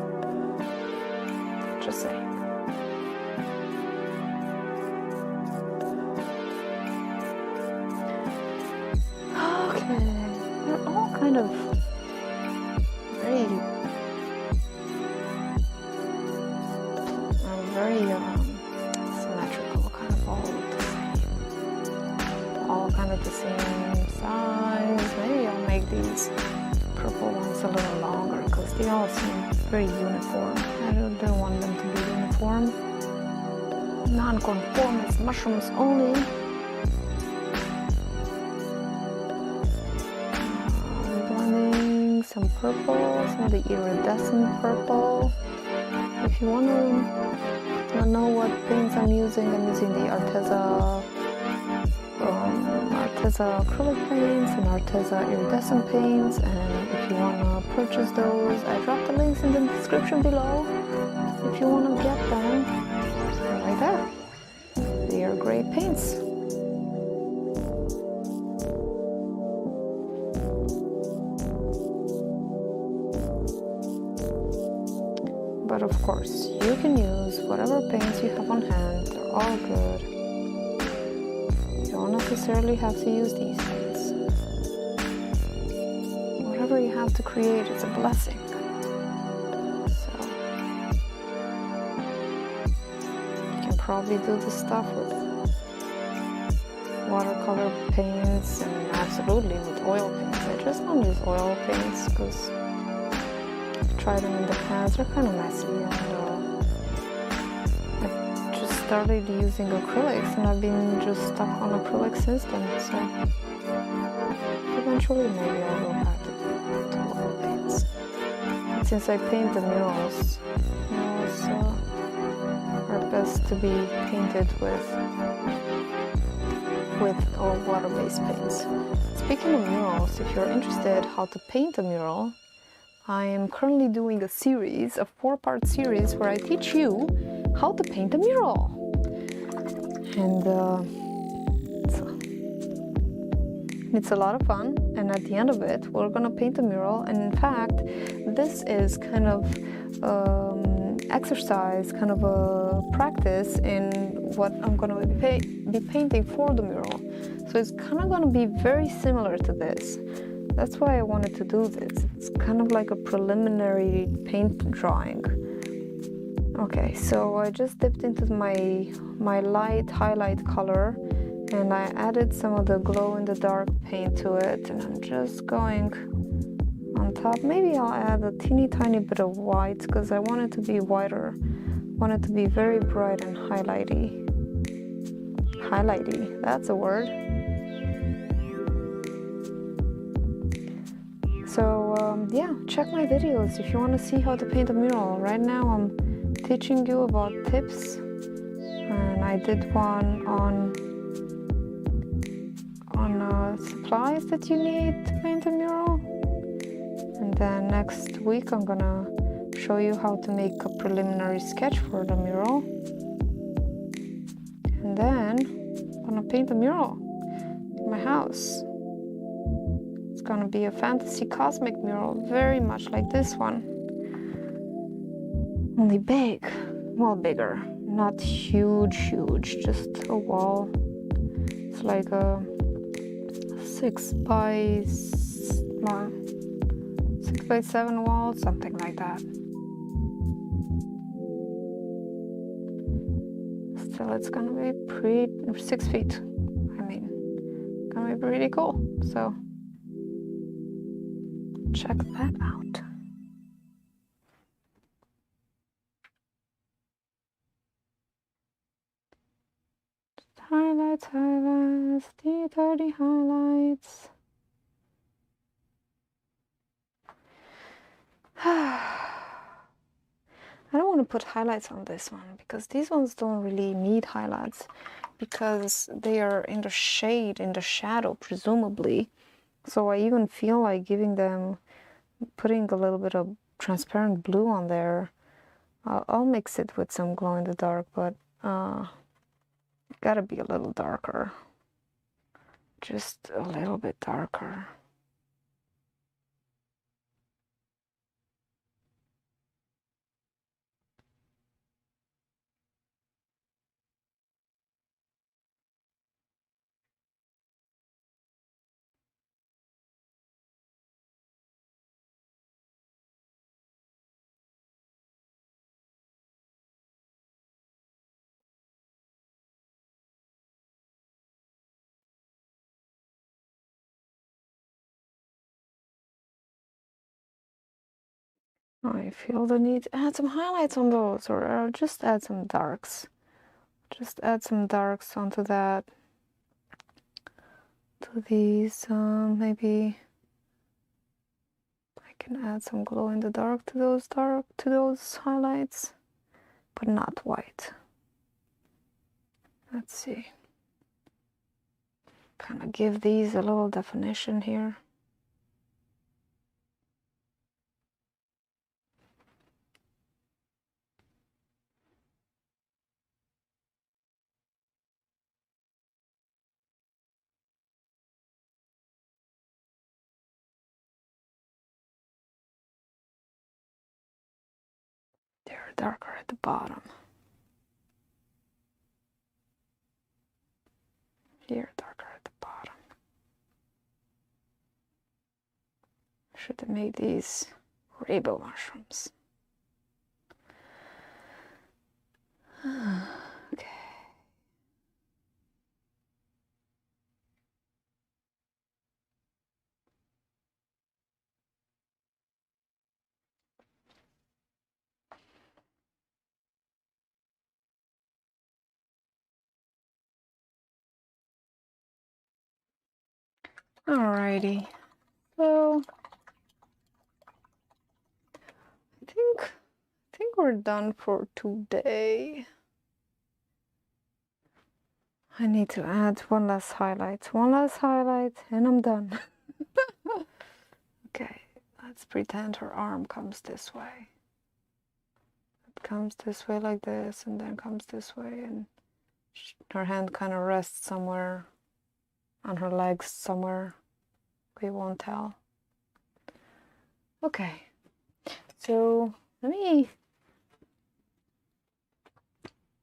Just saying. Okay, they're all kind of very symmetrical, kind of all the same. All kind of the same size. Maybe I'll make these purple ones a little longer because they all seem very uniform. I don't want them to be uniform. Non-conformist mushrooms only. Blending some purple, some of the iridescent purple. If you want to know what paints I'm using the Arteza Arteza acrylic paints and Arteza iridescent paints, and if you want to purchase those, I dropped the links in the description below. If you want to get them, they're right there. They are great paints. But of course, you can use whatever paints you have on hand. They're all good. You don't necessarily have to use these paints. Whatever you have to create is a blessing. So you can probably do this stuff with watercolor paints and absolutely with oil paints. I just don't use oil paints because I've tried them in the past. They're kind of messy, and I just started using acrylics, and I've been just stuck on acrylics since then. So eventually, maybe I'll go back to oil paints. And since I paint the murals are best to be painted with all water-based paints. Speaking of murals, if you're interested how to paint a mural, I am currently doing a series, a 4-part series, where I teach you how to paint a mural. And it's a lot of fun, and at the end of it, we're gonna paint a mural. And in fact, this is kind of exercise, kind of a practice in what I'm gonna be painting for the mural. So it's kind of gonna be very similar to this. That's why I wanted to do this. It's kind of like a preliminary paint drawing. Okay, so I just dipped into my light highlight color, and I added some of the glow-in-the-dark paint to it, and I'm just going on top. Maybe I'll add a teeny tiny bit of white because I want it to be whiter. I want it to be very bright and highlighty. Highlighty, that's a word. So yeah, check my videos if you want to see how to paint a mural. Right now I'm teaching you about tips, and I did one on supplies that you need to paint a mural. And then next week I'm gonna show you how to make a preliminary sketch for the mural. And then I'm gonna paint a mural in my house. It's gonna be a fantasy cosmic mural, very much like this one. Only big, well, bigger, not huge, just a wall. It's like a 6 by 7 wall, something like that. Still, it's gonna be pretty, 6 feet. I mean, gonna be pretty cool. So check that out. Highlights, the dirty highlights. I don't want to put highlights on this one because these ones don't really need highlights because they are in the shade, in the shadow, presumably. So I even feel like putting a little bit of transparent blue on there. I'll mix it with some glow in the dark, but gotta be a little darker. Just a little bit darker. I feel the need to add some highlights on those, or just add some darks. Just add some darks onto that. To these, maybe I can add some glow in the dark to those highlights, but not white. Let's see. kind of give these a little definition here. They're darker at the bottom. Here, darker at the bottom. Should have made these rainbow mushrooms. Okay. Alrighty, so I think we're done for today. I need to add one last highlight, and I'm done. Okay, let's pretend her arm comes this way. It comes this way like this, and then comes this way, and her hand kind of rests somewhere on her legs somewhere. We won't tell. Okay, so it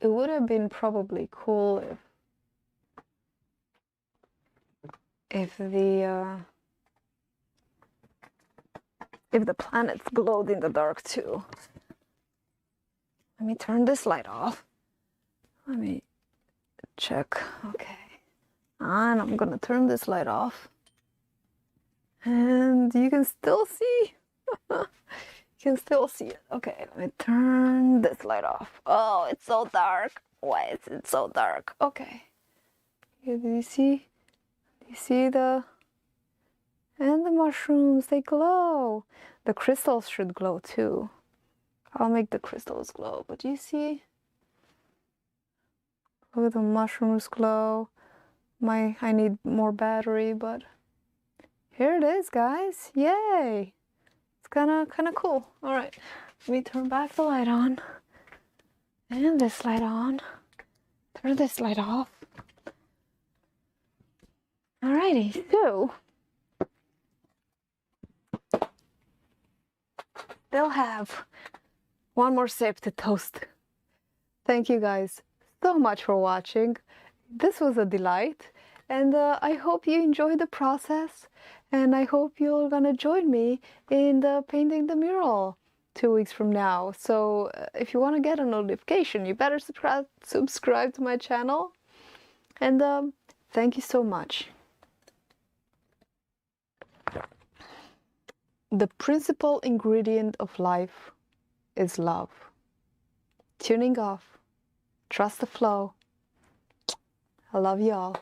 would have been probably cool if the planets glowed in the dark too. Let me turn this light off. Let me check. Okay, and I'm gonna turn this light off. And you can still see. You can still see it. Okay, let me turn this light off. Oh, it's so dark. Why is it so dark? Okay. Do you see? Do you see the... And the mushrooms, they glow. The crystals should glow too. I'll make the crystals glow. But do you see? Look at the mushrooms glow. I need more battery, but... Here it is, guys. Yay! It's kind of cool. All right, let me turn back the light on. And this light on. Turn this light off. Alrighty, so they'll have one more sip to toast. Thank you guys so much for watching. This was a delight, and I hope you enjoyed the process. And I hope you're gonna join me in painting the mural 2 weeks from now. So if you want to get a notification, you better subscribe to my channel. And thank you so much. The principal ingredient of life is love. Tuning off. Trust the flow. I love you all.